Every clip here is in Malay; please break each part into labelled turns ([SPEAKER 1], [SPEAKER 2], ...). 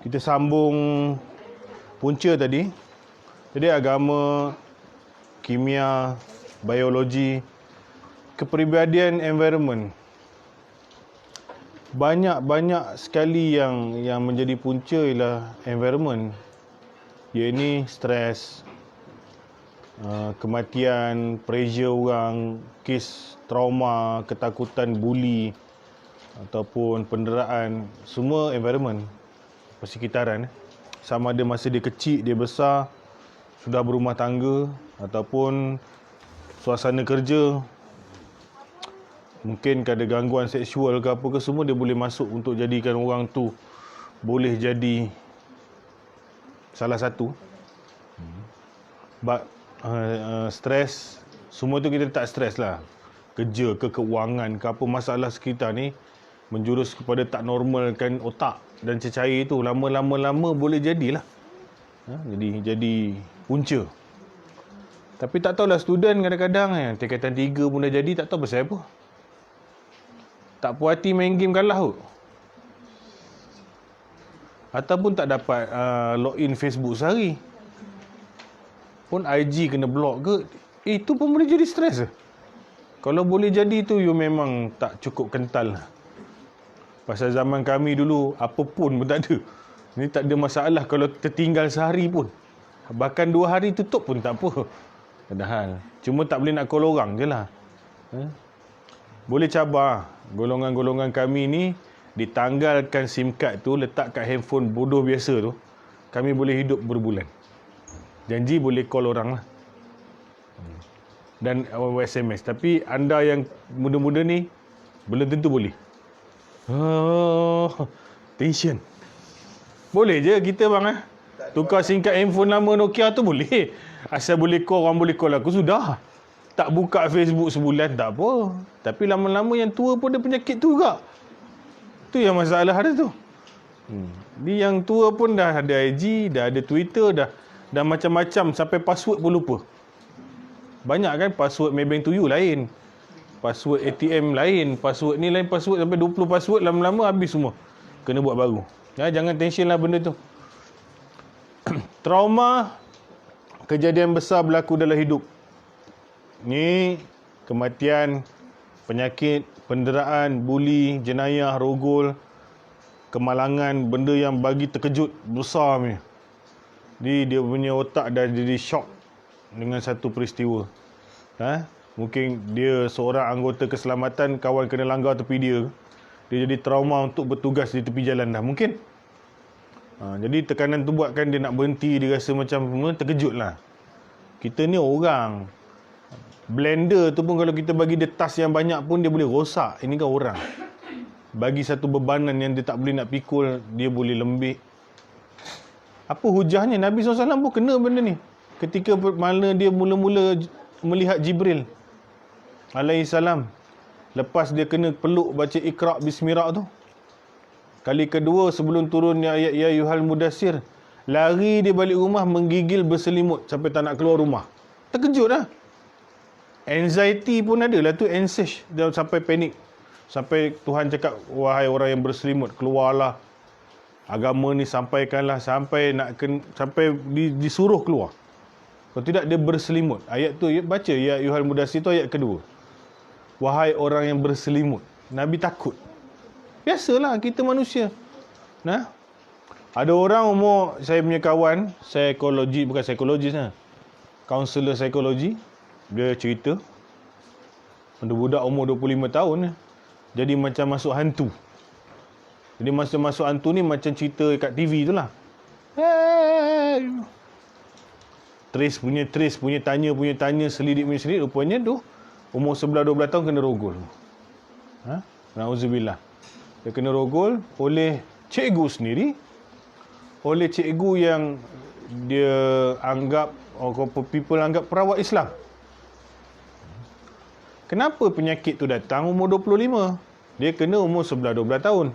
[SPEAKER 1] Kita sambung punca tadi. Jadi agama, kimia, biologi, kepribadian, environment. Banyak sekali yang menjadi punca ialah environment. Iaitu stres, kematian, pressure orang, kes trauma, ketakutan, bully ataupun penderaan, semua environment, persekitaran. Sama ada masa dia kecil, dia besar, sudah berumah tangga ataupun suasana kerja, mungkin ada gangguan seksual ke apa ke, semua dia boleh masuk untuk jadikan orang tu boleh jadi salah satu. But stres, semua tu kita tak stres lah. Kerja ke keuangan ke apa, masalah sekitar ni menjurus kepada tak normalkan otak dan cecair tu, lama boleh jadilah. Jadi punca. Tapi tak tahulah, student kadang-kadang tingkatan 3 pun dah jadi, tak tahu pasal apa. Tak puas hati main game kalah kot. Ataupun tak dapat login Facebook sehari. Pun IG kena block ke, itu pun boleh jadi stres. Kalau boleh jadi tu, you memang tak cukup kental lah. Pasal zaman kami dulu, apa pun tak ada. Ni tak ada masalah kalau tertinggal sehari pun. Bahkan 2 hari tutup pun tak apa. Padahal cuma tak boleh nak call orang je lah. Boleh cabar. Golongan-golongan kami ni ditanggalkan SIM card tu, letak kat handphone bodoh biasa tu, kami boleh hidup berbulan. Janji boleh call orang lah. Dan SMS. Tapi anda yang muda-muda ni belum tentu boleh. Tension. Boleh je kita bang tukar SIM card handphone lama Nokia tu boleh. Asal boleh call orang, boleh call aku, sudah. Tak buka Facebook sebulan tak apa. Tapi lama-lama yang tua pun ada penyakit tu juga. Tu yang masalah ada tu. Dia yang tua pun dah ada IG, dah ada Twitter, dah macam-macam, sampai password pun lupa. Banyak kan password Maybank to you lain. Password ATM lain, password ni lain, password sampai 20 password, lama-lama habis semua. Kena buat baru. Jangan tension lah benda tu. Trauma, kejadian besar berlaku dalam hidup. Ni kematian, penyakit, penderaan, buli, jenayah, rogol, kemalangan, benda yang bagi terkejut besar punya. Dia punya otak dah jadi shock dengan satu peristiwa. Mungkin dia seorang anggota keselamatan, kawan kena langgar tepi dia jadi trauma untuk bertugas di tepi jalan dah. Mungkin. Jadi tekanan tu buatkan dia nak berhenti, dia rasa macam terkejut lah. Kita ni orang. Blender tu pun kalau kita bagi dia tas yang banyak pun dia boleh rosak. Ini kan orang. Bagi satu bebanan yang dia tak boleh nak pikul, dia boleh lembik. Apa hujahnya? Nabi SAW pun kena benda ni. Ketika mana dia mula-mula melihat Jibril alaihissalam, lepas dia kena peluk baca Iqra' Bismillah tu, kali kedua sebelum turun ayat ya yuhal mudassir, lari dia balik rumah menggigil berselimut sampai tak nak keluar rumah. Terkejut lah. Anxiety pun ada lah tu, anxious, dia sampai panik. Sampai Tuhan cakap, wahai orang yang berselimut, keluarlah. Agama ni sampaikanlah, sampai disuruh keluar. Kalau tidak dia berselimut. Ayat tu baca ya yuhal mudassir tu ayat kedua. Wahai orang yang berselimut. Nabi takut. Biasalah kita manusia. Ada orang umur, saya punya kawan psikologi, bukan psikologis lah, kaunselor psikologi, dia cerita ada budak umur 25 tahun jadi macam masuk hantu. Jadi masa masuk hantu ni macam cerita kat TV tu lah. Trace punya tanya, selidik, rupanya tu umur 11-12 tahun kena rogol. Na'udzubillah. Dia kena rogol oleh cikgu sendiri, oleh cikgu yang dia anggap, people anggap perawat Islam. Kenapa penyakit tu datang umur 25? Dia kena umur 11-12 tahun.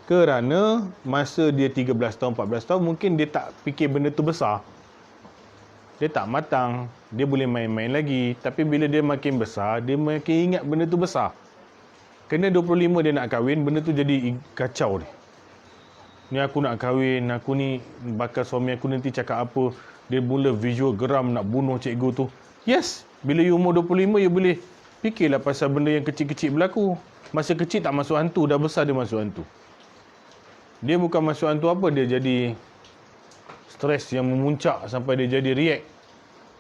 [SPEAKER 1] Kerana masa dia 13 tahun, 14 tahun, mungkin dia tak fikir benda tu besar. Dia tak matang, dia boleh main-main lagi. Tapi bila dia makin besar, dia makin ingat benda tu besar. Kena 25 dia nak kahwin, benda tu jadi kacau ni. Ni aku nak kahwin, aku ni bakal suami aku nanti cakap apa. Dia mula visual geram nak bunuh cikgu tu. Yes, bila you umur 25, you boleh fikirlah pasal benda yang kecil-kecil berlaku. Masa kecil tak masuk hantu, dah besar dia masuk hantu. Dia bukan masuk hantu apa, dia jadi stres yang memuncak sampai dia jadi react.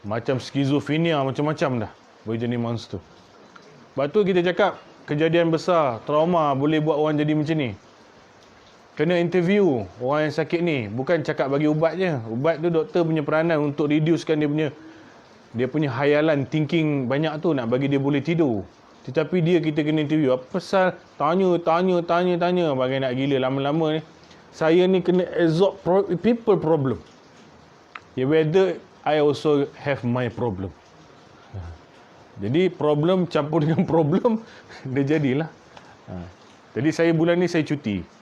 [SPEAKER 1] Macam skizofrenia, macam-macam dah. Boleh jadi monster. Sebab tu kita cakap, kejadian besar, trauma boleh buat orang jadi macam ni. Kena interview orang yang sakit ni. Bukan cakap bagi ubat je. Ubat tu doktor punya peranan untuk reducekan dia punya hayalan, thinking banyak tu nak bagi dia boleh tidur. Tetapi kita kena interview. Apa pasal? Tanya. Bagai nak gila lama-lama ni. Saya ni kena absorb people problem. Whether I also have my problem. Jadi problem campur dengan problem, dia jadilah. Jadi saya bulan ni saya cuti.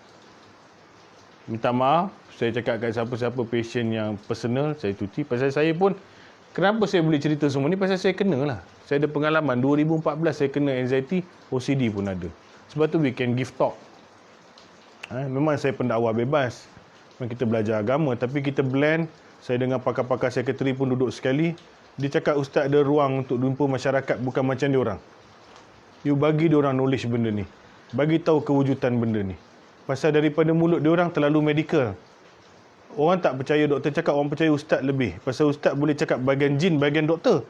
[SPEAKER 1] Minta maaf, saya cakap kat siapa-siapa patient yang personal, saya cuti. Pasal saya pun, kenapa saya boleh cerita semua ni? Pasal saya kena lah. Saya ada pengalaman, 2014 saya kena anxiety, OCD pun ada. Sebab tu we can give talk. Memang saya pendakwa bebas. Memang kita belajar agama, tapi kita blend. Saya dengan pakar-pakar sekretari pun duduk sekali. Dia cakap, ustaz ada ruang untuk jumpa masyarakat, bukan macam dia orang. You bagi dia orang knowledge benda ni. Bagi tahu kewujudan benda ni. Pasal daripada mulut dia orang terlalu medical. Orang tak percaya doktor cakap, orang percaya ustaz lebih. Pasal ustaz boleh cakap bahagian jin, bahagian doktor.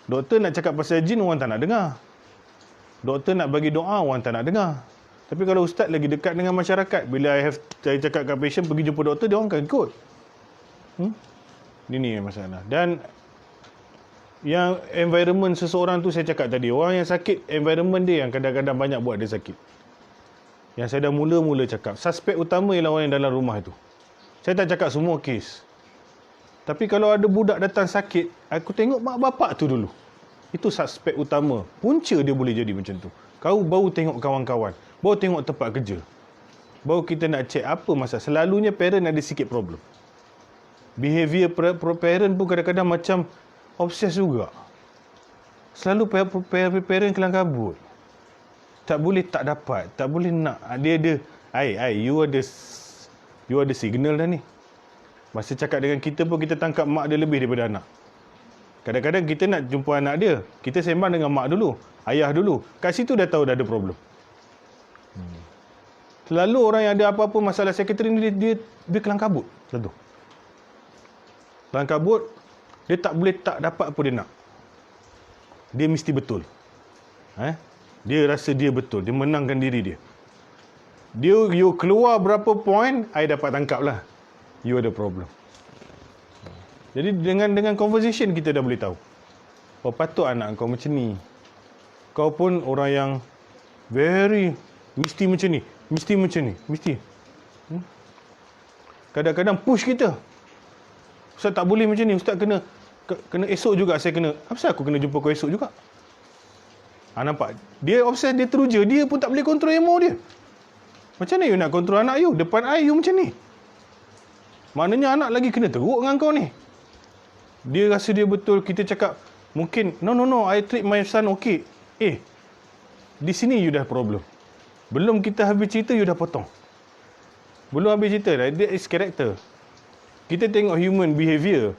[SPEAKER 1] Doktor nak cakap pasal jin, orang tak nak dengar. Doktor nak bagi doa, orang tak nak dengar. Tapi kalau ustaz lagi dekat dengan masyarakat, bila saya cakap kat patient pergi jumpa doktor, dia orang akan ikut. Ini masalah. Dan yang environment seseorang tu saya cakap tadi, orang yang sakit, environment dia yang kadang-kadang banyak buat dia sakit. Yang saya dah mula-mula cakap, suspek utama ialah orang yang dalam rumah itu. Saya tak cakap semua kes. Tapi kalau ada budak datang sakit, aku tengok mak bapak tu dulu. Itu suspek utama. Punca dia boleh jadi macam tu. Kau baru tengok kawan-kawan, baru tengok tempat kerja. Baru kita nak check apa masalah. Selalunya parent ada sikit problem. Behavior parent pun kadang-kadang macam obses juga. Selalu parent kelang kabut. Tak boleh tak dapat, tak boleh nak. Dia ada, you ada signal dah ni. Masa cakap dengan kita pun kita tangkap mak dia lebih daripada anak. Kadang-kadang kita nak jumpa anak dia, kita sembang dengan mak dulu, ayah dulu. Kat situ dah tahu dah ada problem. Selalu orang yang ada apa-apa masalah sekretari ni, dia kelang kabut. Selalu. Kelang kabut, dia tak boleh tak dapat apa dia nak. Dia mesti betul. Dia rasa dia betul. Dia menangkan diri dia. You keluar berapa point, I dapat tangkap lah. You ada problem. Jadi dengan conversation kita dah boleh tahu. Oh, patut anak kau macam ni. Kau pun orang yang mesti macam ni. Mesti. Kadang-kadang push kita. Ustaz tak boleh macam ni. Ustaz kena esok juga saya kena. Apa sebab aku kena jumpa kau esok juga? Nampak? Dia obses, dia teruja. Dia pun tak boleh kontrol emo dia. Macam mana you nak kontrol anak you? Depan I you macam ni. Maknanya anak lagi kena teruk dengan kau ni. Dia rasa dia betul. Kita cakap, mungkin, no, I treat my son okay. Di sini you dah problem. Belum kita habis cerita, you dah potong. Belum habis cerita dah. That is character. Kita tengok human behavior.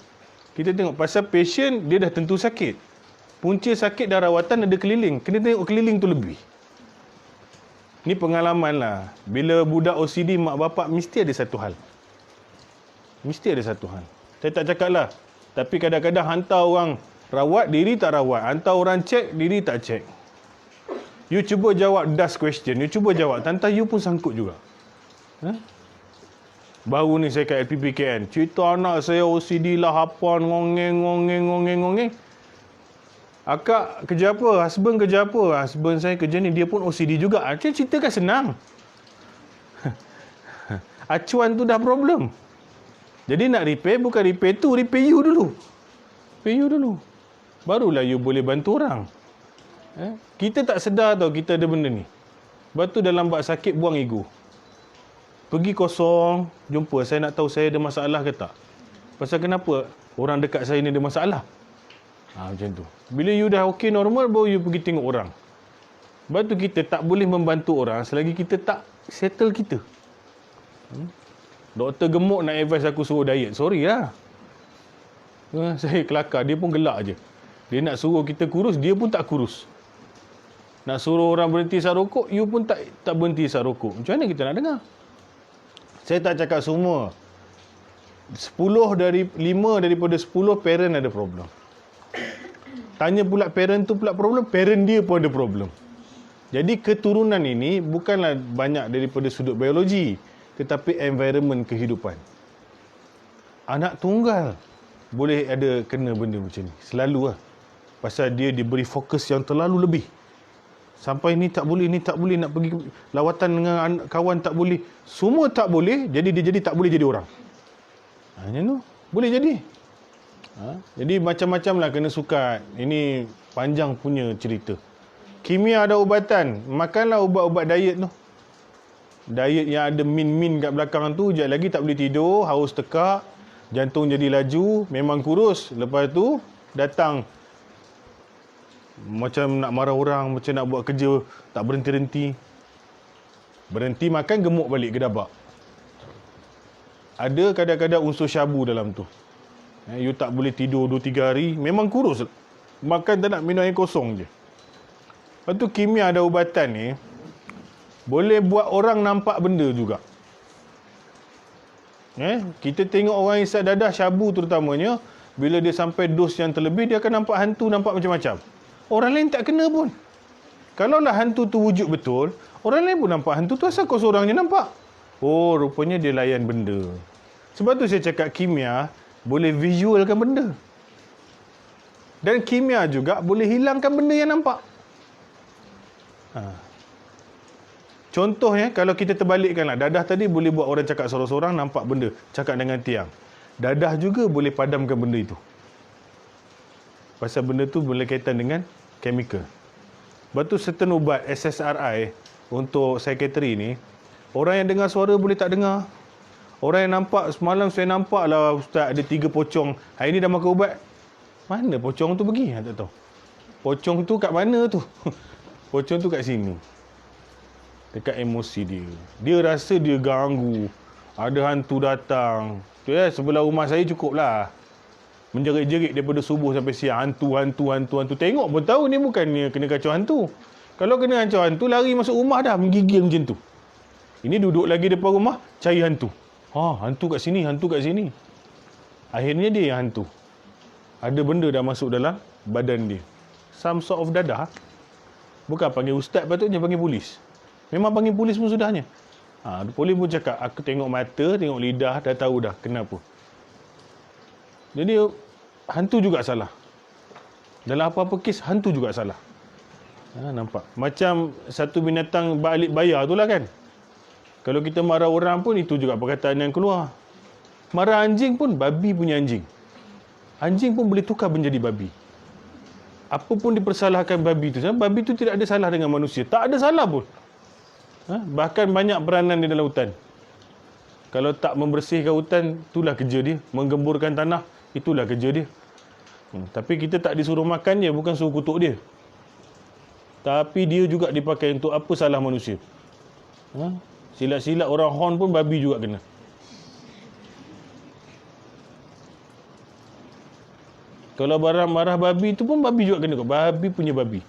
[SPEAKER 1] Kita tengok pasal patient, dia dah tentu sakit. Punca sakit dan rawatan ada keliling. Kena tengok keliling tu lebih. Ni pengalaman lah. Bila budak OCD, mak bapak mesti ada satu hal. Saya tak cakap lah. Tapi kadang-kadang hantar orang rawat, diri tak rawat. Hantar orang cek, diri tak cek. You cuba jawab das question. You cuba jawab. Tantang you pun sangkut juga. Baru ni saya kat LPPKN. Cerita anak saya OCD lah, hapan, ngongeng. Akak kerja apa? Husband kerja apa? Husband saya kerja ni, dia pun OCD juga. Cerita kan senang. Acuan tu dah problem. Jadi nak repair, bukan repair tu, repair you dulu. Barulah you boleh bantu orang. Kita tak sedar tau kita ada benda ni. Sebab tu dalam bab sakit, buang ego. Pergi kosong, jumpa. Saya nak tahu saya ada masalah ke tak. Pasal kenapa orang dekat saya ni ada masalah? Macam tu. Bila you dah okey normal, baru you pergi tengok orang. Sebab tu kita tak boleh membantu orang selagi kita tak settle kita. Doktor gemuk nak advise aku suruh diet. Sorry lah. Saya kelakar. Dia pun gelak je. Dia nak suruh kita kurus, dia pun tak kurus. Nak suruh orang berhenti isap rokok, you pun tak berhenti isap rokok. Macam mana kita nak dengar? Saya tak cakap semua. 5 daripada 10 parent ada problem. Tanya pula parent tu pula problem, parent dia pun ada problem. Jadi keturunan ini bukanlah banyak daripada sudut biologi, tetapi environment kehidupan. Anak tunggal boleh ada kena benda macam ni. Selalu lah. Pasal dia diberi fokus yang terlalu lebih. Sampai ni tak boleh, nak pergi lawatan dengan kawan tak boleh. Semua tak boleh, jadi dia jadi tak boleh jadi orang. Macam tu. Boleh jadi. Jadi macam-macam lah kena sukat. Ini panjang punya cerita. Kimia ada ubatan. Makanlah ubat-ubat diet tu. Diet yang ada min kat belakang tu, sekejap lagi tak boleh tidur, haus tekak, jantung jadi laju, memang kurus. Lepas tu datang macam nak marah orang, macam nak buat kerja tak berhenti-henti. Berhenti makan, gemuk balik ke dabak. Ada kadang-kadang unsur syabu dalam tu. You tak boleh tidur 2-3 hari, memang kurus. Makan tak nak, minum air kosong je. Lepas tu kimia ada ubatan ni boleh buat orang nampak benda juga. Kita tengok orang isap dadah syabu terutamanya, bila dia sampai dos yang terlebih, dia akan nampak hantu, nampak macam-macam. Orang lain tak kena pun. Kalaulah hantu tu wujud betul, orang lain pun nampak hantu tu, asal kau seorang je nampak. Oh, rupanya dia layan benda. Sebab tu saya cakap kimia boleh visualkan benda. Dan kimia juga boleh hilangkan benda yang nampak. Contohnya, kalau kita terbalikkanlah, dadah tadi boleh buat orang cakap sorang-sorang, nampak benda, cakap dengan tiang. Dadah juga boleh padamkan benda itu. Pasal benda tu boleh kaitan dengan chemical. Sebab tu certain ubat SSRI untuk psikiatri ni, orang yang dengar suara boleh tak dengar. Orang yang nampak, semalam saya nampak lah ustaz ada 3 pocong, hari ni dah makan ubat. Mana pocong tu pergi? Tak tahu. Pocong tu kat mana tu? Pocong tu kat sini. Dekat emosi dia. Dia rasa dia ganggu. Ada hantu datang. Tu sebelah rumah saya cukup lah. Menjerit-jerit daripada subuh sampai siang. Hantu. Tengok pun tahu ni bukannya kena kacau hantu. Kalau kena kacau hantu, lari masuk rumah dah. Menggigil macam tu. Ini duduk lagi depan rumah, cari hantu. Hantu kat sini. Akhirnya dia yang hantu. Ada benda dah masuk dalam badan dia. Some sort of dadah. Bukan panggil ustaz, patutnya panggil polis. Memang panggil polis pun sudahnya. Polis pun cakap, aku tengok mata, tengok lidah, dah tahu dah kenapa. Jadi, hantu juga salah. Dalam apa-apa kes, hantu juga salah. Nampak? Macam satu binatang balik bayar tu lah kan. Kalau kita marah orang pun, itu juga perkataan yang keluar. Marah anjing pun, babi punya anjing. Anjing pun boleh tukar menjadi babi. Apa pun dipersalahkan babi tu. Babi tu tidak ada salah dengan manusia. Tak ada salah pun. Bahkan banyak peranan di dalam hutan. Kalau tak membersihkan hutan, itulah kerja dia. Menggemburkan tanah, itulah kerja dia. Tapi kita tak disuruh makan dia, bukan suruh kutuk dia. Tapi dia juga dipakai untuk apa salah manusia. Silat-silat orang horn pun babi juga kena. Kalau barang marah babi tu pun babi juga kena. Babi punya babi.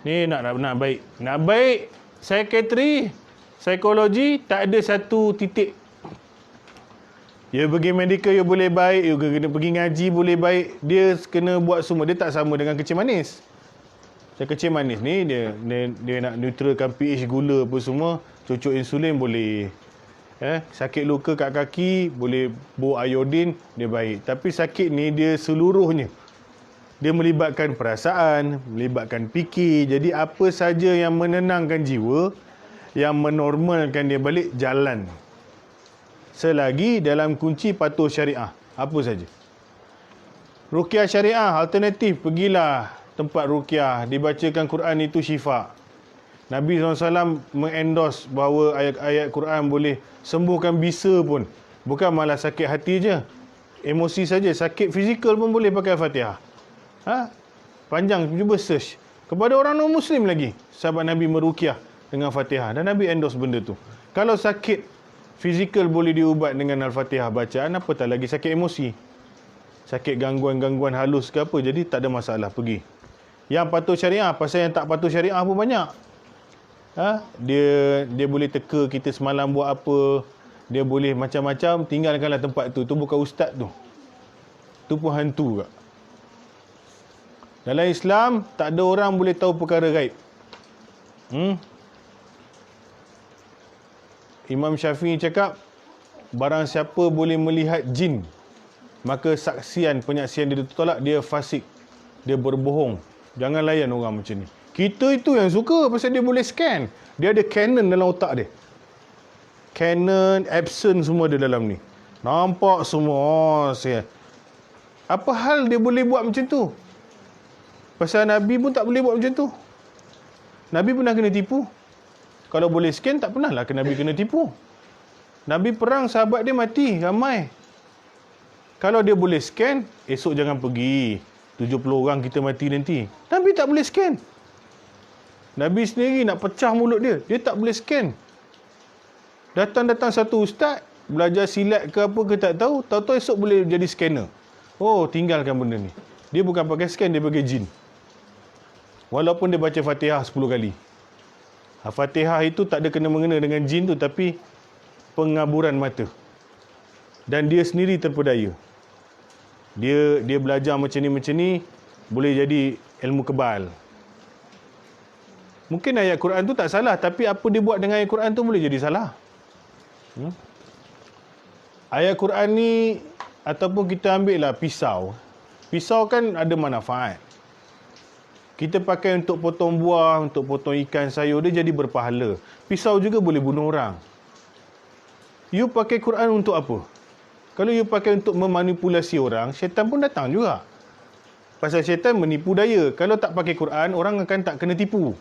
[SPEAKER 1] Ni nak baik. Nak baik, psikiatri, psikologi, tak ada satu titik. Ya pergi medical, ya boleh baik. Ya kena pergi ngaji, boleh baik. Dia kena buat semua. Dia tak sama dengan kecil manis. Kecil manis ni, dia nak neutralkan pH gula apa semua. Cucuk insulin boleh. Sakit luka kat kaki, boleh bau iodin, dia baik. Tapi sakit ni dia seluruhnya. Dia melibatkan perasaan, melibatkan fikir. Jadi apa saja yang menenangkan jiwa, yang menormalkan dia balik, jalan. Selagi dalam kunci patuh syariah. Apa saja. Ruqyah syariah, alternatif, pergilah tempat ruqyah. Dibacakan Quran itu syifa. Nabi SAW mengendorse bahawa ayat-ayat Quran boleh sembuhkan bisa pun. Bukan malah sakit hati je. Emosi saja, sakit fizikal pun boleh pakai Fatihah. Panjang, cuba search. Kepada orang non-Muslim lagi, sahabat Nabi meruqyah dengan Fatihah. Dan Nabi endorse benda tu. Kalau sakit fizikal boleh diubat dengan Al-Fatihah bacaan, apatah lagi sakit emosi. Sakit gangguan-gangguan halus ke apa, jadi tak ada masalah, pergi. Yang patuh syariah, pasal yang tak patuh syariah pun banyak. Dia boleh teka kita semalam buat apa, dia boleh macam-macam, tinggalkanlah tempat tu. Tu bukan ustaz tu. Tu pun hantu kak. Dalam Islam, tak ada orang boleh tahu perkara gaib. Imam Syafi'i cakap, barang siapa boleh melihat jin, maka saksian, penyaksian dia ditolak, dia fasik. Dia berbohong. Jangan layan orang macam ni. Kita itu yang suka pasal dia boleh scan. Dia ada Canon dalam otak dia. Canon, Epson semua ada dalam ni. Nampak semua. Apa hal dia boleh buat macam tu? Pasal Nabi pun tak boleh buat macam tu. Nabi pernah kena tipu. Kalau boleh scan, tak pernah lah Nabi kena tipu. Nabi perang, sahabat dia mati, ramai. Kalau dia boleh scan, esok jangan pergi. 70 orang kita mati nanti. Nabi tak boleh scan. Nabi sendiri nak pecah mulut dia. Dia tak boleh scan. Datang-datang satu ustaz, belajar silat ke apa ke tak tahu. Tahu-tahu esok boleh jadi scanner. Oh, tinggalkan benda ni. Dia bukan pakai scan, dia pakai jin. Walaupun dia baca Fatihah 10 kali. Fatihah itu tak ada kena-mengena dengan jin tu, tapi pengaburan mata. Dan dia sendiri terpedaya. Dia belajar macam ni, boleh jadi ilmu kebal. Mungkin ayat Quran tu tak salah, tapi apa dia buat dengan ayat Quran tu boleh jadi salah. Ayat Quran ni, ataupun kita ambil lah pisau. Pisau kan ada manfaat. Kita pakai untuk potong buah, untuk potong ikan, sayur, dia jadi berpahala. Pisau juga boleh bunuh orang. You pakai Quran untuk apa? Kalau you pakai untuk memanipulasi orang, syaitan pun datang juga. Pasal syaitan menipu daya. Kalau tak pakai Quran, orang akan tak kena tipu.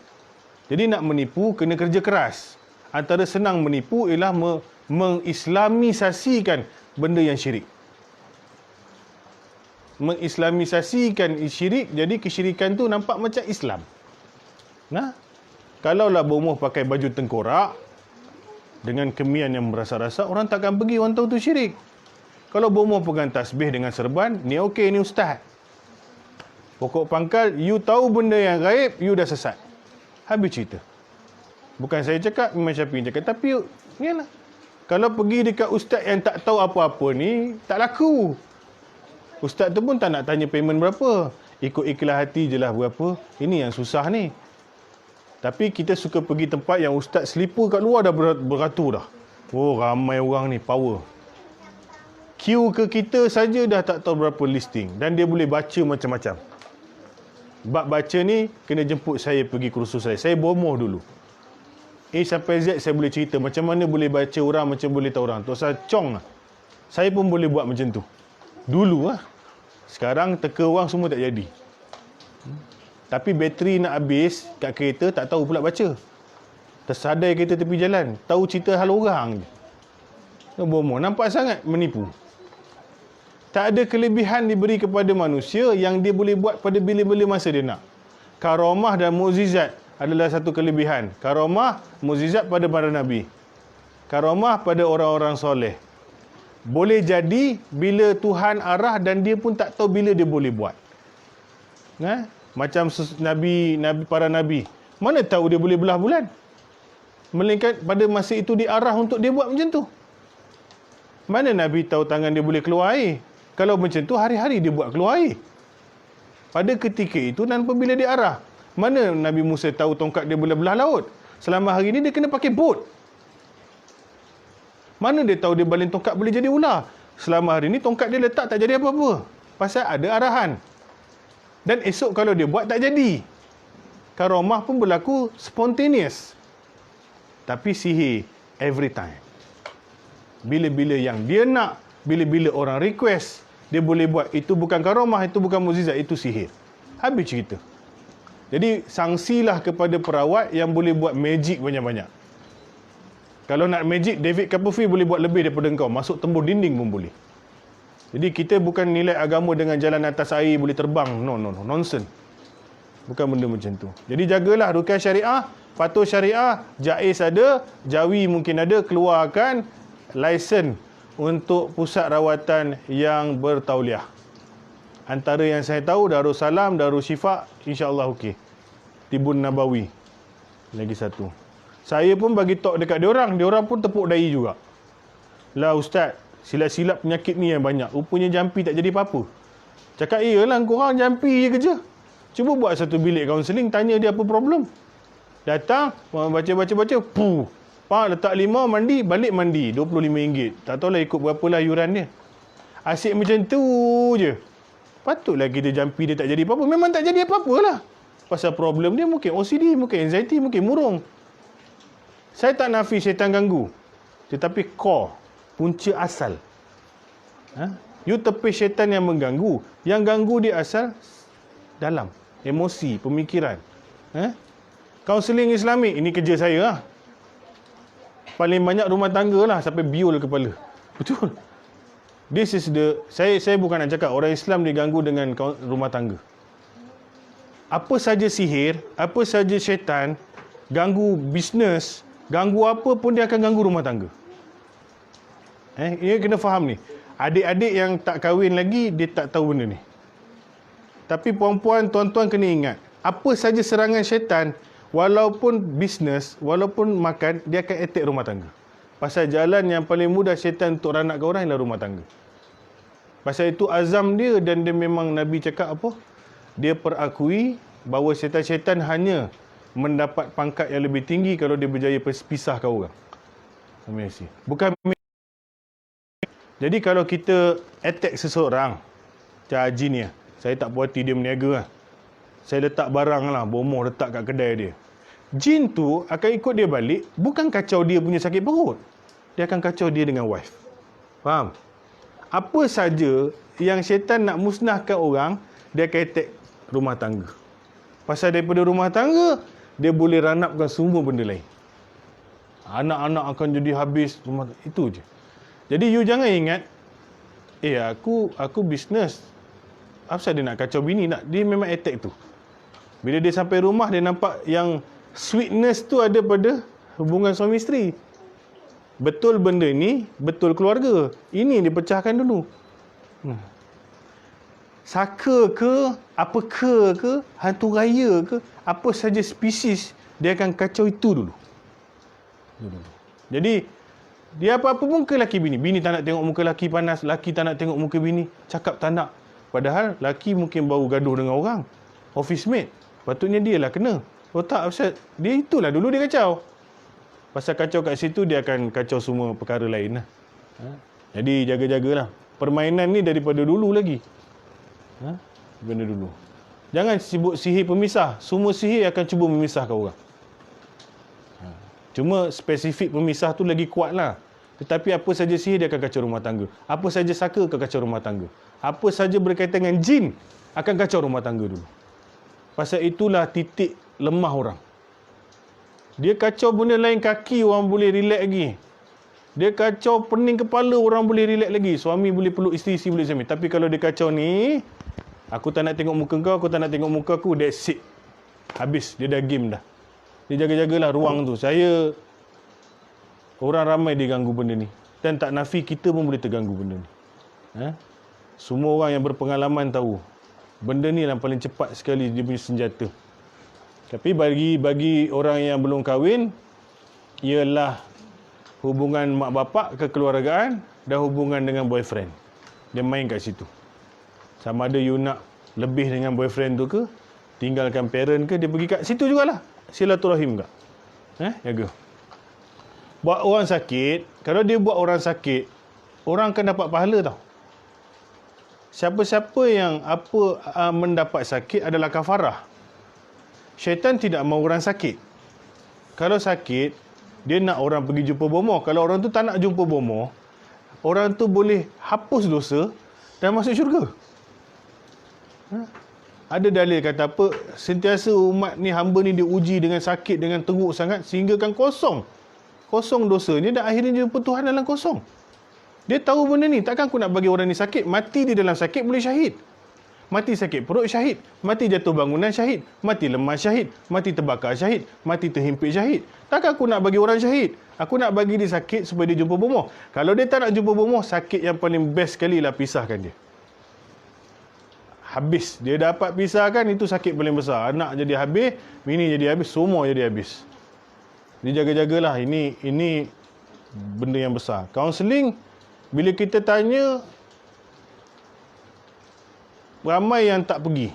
[SPEAKER 1] Jadi nak menipu, kena kerja keras. Antara senang menipu ialah mengislamisasikan benda yang syirik. Mengislamisasikan syirik, jadi kesyirikan tu nampak macam Islam. Kalaulah bomoh pakai baju tengkorak dengan kemian yang merasa-rasa, orang takkan pergi, orang tahu tu syirik. Kalau bomoh pegang tasbih dengan serban, ni okey, ni ustaz. Pokok pangkal, you tahu benda yang gaib, you dah sesat. Habis cerita. Bukan saya cakap, Imam Syafi'i cakap, tapi yalah. Kalau pergi dekat ustaz yang tak tahu apa-apa ni, tak laku. Ustaz tu pun tak nak tanya payment berapa. Ikut ikhlas hati je lah berapa. Ini yang susah ni. Tapi kita suka pergi tempat yang ustaz selipar kat luar dah beratur dah. Oh, ramai orang ni, power. Queue ke kita saja dah tak tahu berapa listing. Dan dia boleh baca macam-macam. Bab baca ni, kena jemput saya pergi kursus saya. Saya bomoh dulu. A sampai Z saya boleh cerita. Macam mana boleh baca orang, macam boleh tahu orang. Tok Sah Chong lah. Saya pun boleh buat macam tu. Dulu lah. Sekarang teka orang semua tak jadi. Tapi bateri nak habis kat kereta, tak tahu pula baca. Tersadai kereta tepi jalan, tahu cerita hal orang je. Bomoh, nampak sangat menipu. Tak ada kelebihan diberi kepada manusia yang dia boleh buat pada bila-bila masa dia nak. Karamah dan mukjizat adalah satu kelebihan. Karamah, mukjizat pada para nabi. Karamah pada orang-orang soleh. Boleh jadi bila Tuhan arah dan dia pun tak tahu bila dia boleh buat. Macam nabi, para nabi. Mana tahu dia boleh belah bulan? Melainkan pada masa itu diarah untuk dia buat macam tu. Mana nabi tahu tangan dia boleh keluar air? Kalau macam tu hari-hari dia buat keluar air. Pada ketika itu dan apabila diarah. Mana Nabi Musa tahu tongkat dia boleh belah laut? Selama hari ini dia kena pakai bot. Mana dia tahu dia baling tongkat boleh jadi ular? Selama hari ni tongkat dia letak tak jadi apa-apa. Pasal ada arahan. Dan esok kalau dia buat tak jadi. Karamah pun berlaku spontaneous. Tapi sihir every time. Bila-bila yang dia nak, bila-bila orang request, dia boleh buat. Itu bukan karamah, itu bukan mukjizat, itu sihir. Habis cerita. Jadi sangsilah kepada perawat yang boleh buat magic banyak-banyak. Kalau nak magic, David Copperfield boleh buat lebih daripada engkau. Masuk tembus dinding pun boleh. Jadi kita bukan nilai agama dengan jalan atas air boleh terbang. No. Nonsense. Bukan benda macam tu. Jadi jagalah ruqyah syariah, patuh syariah, jaiz ada, jawi mungkin ada, keluarkan lesen untuk pusat rawatan yang bertauliah. Antara yang saya tahu Darussalam, Darusshifa, insya-Allah okey. Tibun Nabawi. Lagi satu. Saya pun bagi tok dekat diorang pun tepuk dahi juga. Lah ustaz, silap-silap penyakit ni yang banyak. Rupanya jampi tak jadi apa-apa. Cakap, iyalah korang jampi je kerja. Cuba buat satu bilik kaunseling, tanya dia apa problem. Datang, baca-baca, Pak letak 5, mandi, balik mandi. RM25. Tak tahulah ikut berapalah yuran dia. Asyik macam tu je. Patutlah kita jampi dia tak jadi apa-apa. Memang tak jadi apa-apa lah. Pasal problem dia mungkin OCD, mungkin anxiety, mungkin murung. Saya tak nafi syaitan ganggu. Tetapi core, punca asal. You tepis syaitan yang mengganggu. Yang ganggu dia asal dalam. Emosi, pemikiran. Kaunseling Islamik, ini kerja saya lah. Paling banyak rumah tangga lah sampai biol kepala. Betul. This is the, saya bukan nak cakap orang Islam diganggu dengan rumah tangga. Apa saja sihir, apa saja syaitan, ganggu bisnes, ganggu apa pun dia akan ganggu rumah tangga. Ini kena faham ni. Adik-adik yang tak kahwin lagi, dia tak tahu benda ni. Tapi puan-puan, tuan-tuan kena ingat, apa saja serangan syaitan, walaupun bisnes, walaupun makan, dia akan attack rumah tangga. Pasal jalan yang paling mudah syaitan untuk ranakkan orang ialah rumah tangga. Pasal itu azam dia, dan dia memang Nabi cakap apa? Dia perakui bahawa syaitan-syaitan hanya mendapat pangkat yang lebih tinggi kalau dia berjaya pisahkan orang. Bukan. Jadi kalau kita attack seseorang, macam jin ni, saya tak puas hati dia meniaga lah. Saya letak barang lah, bomoh letak kat kedai dia. Jin tu akan ikut dia balik, bukan kacau dia punya sakit perut. Dia akan kacau dia dengan wife. Faham? Apa saja yang syaitan nak musnahkan orang, dia akan attack rumah tangga. Pasal daripada rumah tangga, dia boleh ranapkan semua benda lain. Anak-anak akan jadi habis rumah tangga. Itu je. Jadi you jangan ingat, aku bisnes. Apa dia nak kacau bini? Dia memang attack tu. Bila dia sampai rumah, dia nampak yang sweetness tu ada pada hubungan suami isteri. Betul benda ni, betul keluarga. Ini dipecahkan dulu. Saka ke, apa ke, hantu raya ke, apa saja spesies, dia akan kacau itu dulu. Jadi, dia apa-apa pun ke laki bini. Bini tak nak tengok muka laki panas, laki tak nak tengok muka bini, cakap tak nak. Padahal laki mungkin baru gaduh dengan orang, office mate. Patutnya dia lah kena. Oh tak, dia itulah dulu dia kacau. Pasal kacau kat situ, dia akan kacau semua perkara lain lah. Jadi jaga-jagalah. Permainan ni daripada dulu lagi. Benda dulu. Jangan sibuk sihir pemisah. Semua sihir akan cuba memisahkan orang. Cuma spesifik pemisah tu lagi kuat lah. Tetapi apa saja sihir, dia akan kacau rumah tangga. Apa saja saka akan kacau rumah tangga. Apa saja berkaitan dengan jin akan kacau rumah tangga dulu. Pasal itulah titik lemah orang. Dia kacau benda lain, kaki orang boleh relax lagi. Dia kacau pening kepala, orang boleh relax lagi. Suami boleh peluk isteri, isteri boleh suami. Tapi kalau dia kacau ni, aku tak nak tengok muka kau, aku tak nak tengok muka aku, that's it. Habis, dia dah game dah. Dia jaga-jagalah ruang tu. Orang ramai diganggu benda ni. Dan tak nafi kita pun boleh terganggu benda ni. Semua orang yang berpengalaman tahu. Benda ni yang paling cepat sekali dia punya senjata. Tapi bagi orang yang belum kahwin, ialah hubungan mak bapak, kekeluargaan dan hubungan dengan boyfriend. Dia main kat situ. Sama ada you nak lebih dengan boyfriend tu ke, tinggalkan parent ke, dia pergi kat situ jugalah. Silaturahim ke. Jaga. Buat orang sakit, kalau dia buat orang sakit, orang akan dapat pahala tau. Siapa-siapa yang mendapat sakit adalah kafarah. Syaitan tidak mahu orang sakit. Kalau sakit, dia nak orang pergi jumpa bomoh. Kalau orang tu tak nak jumpa bomoh, orang tu boleh hapus dosa dan masuk syurga. Ada dalil kata apa? Sentiasa umat ni, hamba ni diuji dengan sakit, dengan teruk sangat, sehingga kan kosong dosanya dan akhirnya jumpa Tuhan dalam kosong. Dia tahu benda ni. Takkan aku nak bagi orang ni sakit, mati dia dalam sakit boleh syahid. Mati sakit perut, syahid. Mati jatuh bangunan, syahid. Mati lemas, syahid. Mati terbakar, syahid. Mati terhimpit, syahid. Takkan aku nak bagi orang syahid? Aku nak bagi dia sakit supaya dia jumpa bomoh. Kalau dia tak nak jumpa bomoh, sakit yang paling best sekali lah pisahkan dia. Habis. Dia dapat pisahkan, itu sakit paling besar. Anak jadi habis, bini jadi habis, semua jadi habis. Dia jaga-jagalah. Ini benda yang besar. Kaunseling, bila kita tanya, ramai yang tak pergi.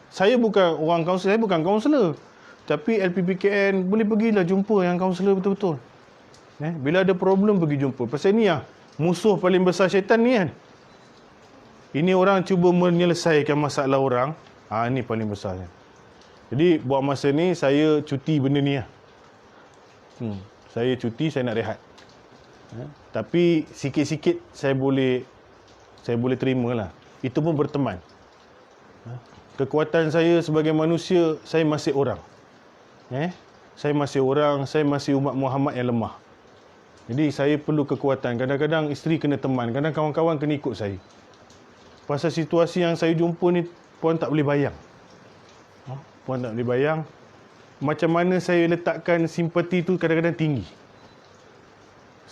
[SPEAKER 1] Saya bukan orang kaunselor, saya bukan kaunselor. Tapi LPPKN boleh pergilah jumpa yang kaunselor betul-betul. Bila ada problem pergi jumpa. Pasal ni yang musuh paling besar syaitan ni kan. Ini orang cuba menyelesaikan masalah orang. Ini paling besar kan. Jadi buat masa ni saya cuti benda ni lah. Saya cuti, saya nak rehat. Tapi sikit-sikit saya boleh terima lah. Itu pun berteman. Kekuatan saya sebagai manusia, saya masih orang. Saya masih orang, saya masih umat Muhammad yang lemah. Jadi saya perlu kekuatan. Kadang-kadang isteri kena teman, kadang kawan-kawan kena ikut saya. Pasal situasi yang saya jumpa ni, puan tak boleh bayang. Puan tak boleh bayang. Macam mana saya letakkan simpati tu kadang-kadang tinggi.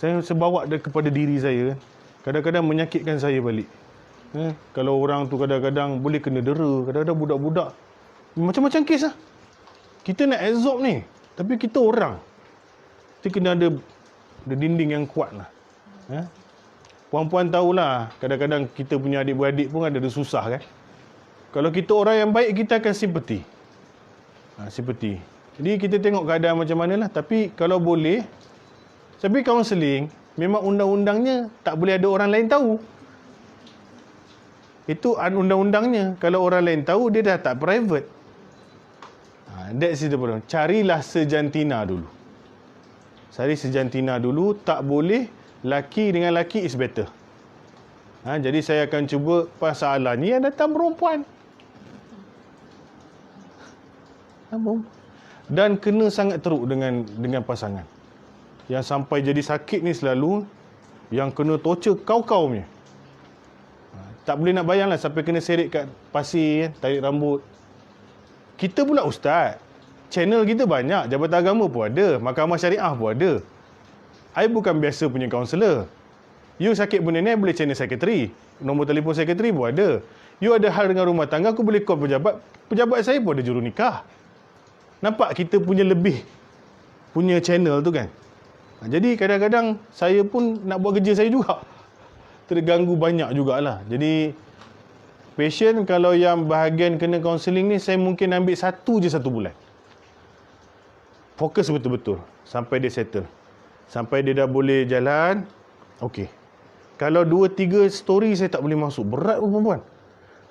[SPEAKER 1] Saya sebawa kepada diri saya, kadang-kadang menyakitkan saya balik. Kalau orang tu kadang-kadang boleh kena dera, kadang-kadang budak-budak. Macam-macam kes lah. Kita nak absorb ni, tapi kita orang. Kita kena ada dinding yang kuat lah. Puan-puan tahulah, kadang-kadang kita punya adik-beradik pun ada susah kan. Kalau kita orang yang baik, kita akan simpati. Simpati. Jadi kita tengok keadaan macam mana lah. Tapi kalau boleh, tapi kaunseling, memang undang-undangnya tak boleh ada orang lain tahu. Itu undang-undangnya. Kalau orang lain tahu, dia dah tak private. That's the problem. Carilah sejantina dulu. Cari sejantina dulu. Tak boleh, laki dengan laki is better. Jadi saya akan cuba pasalan ni yang datang perempuan. Dan kena sangat teruk dengan pasangan. Yang sampai jadi sakit ni selalu, yang kena torture kau-kau punya. Tak boleh nak bayanglah sampai kena seret kat pasir, tarik rambut. Kita pula ustaz. Channel kita banyak. Jabatan Agama pun ada. Mahkamah Syariah pun ada. I bukan biasa punya kaunselor. You sakit benda ni, boleh channel sekretari. Nombor telefon sekretari pun ada. You ada hal dengan rumah tangga, aku boleh call pejabat. Pejabat saya pun ada juru nikah. Nampak kita punya lebih punya channel tu kan. Jadi kadang-kadang saya pun nak buat kerja saya juga. Terganggu banyak jugalah. Jadi patient kalau yang bahagian kena kaunseling ni, saya mungkin ambil satu bulan. Fokus betul-betul sampai dia settle. Sampai dia dah boleh jalan. Okey. Kalau 2-3 story saya tak boleh masuk. Berat pun perempuan.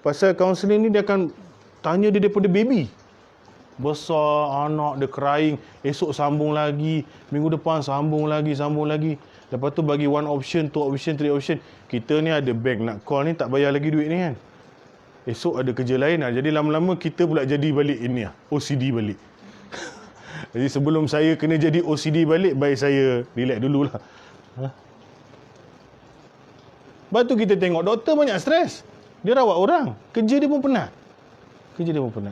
[SPEAKER 1] Pasal kaunseling ni dia akan tanya dia daripada baby. Besar, anak dia crying. Esok sambung lagi. Minggu depan sambung lagi. Lepas tu bagi 1 option, 2 option, 3 option. Kita ni ada bank nak call ni, tak bayar lagi duit ni kan. Esok ada kerja lain lah. Jadi lama-lama kita pula jadi balik ini lah. OCD balik. Jadi sebelum saya kena jadi OCD balik, baik saya relax dululah. Lepas tu kita tengok doktor banyak stres. Dia rawat orang. Kerja dia pun penat.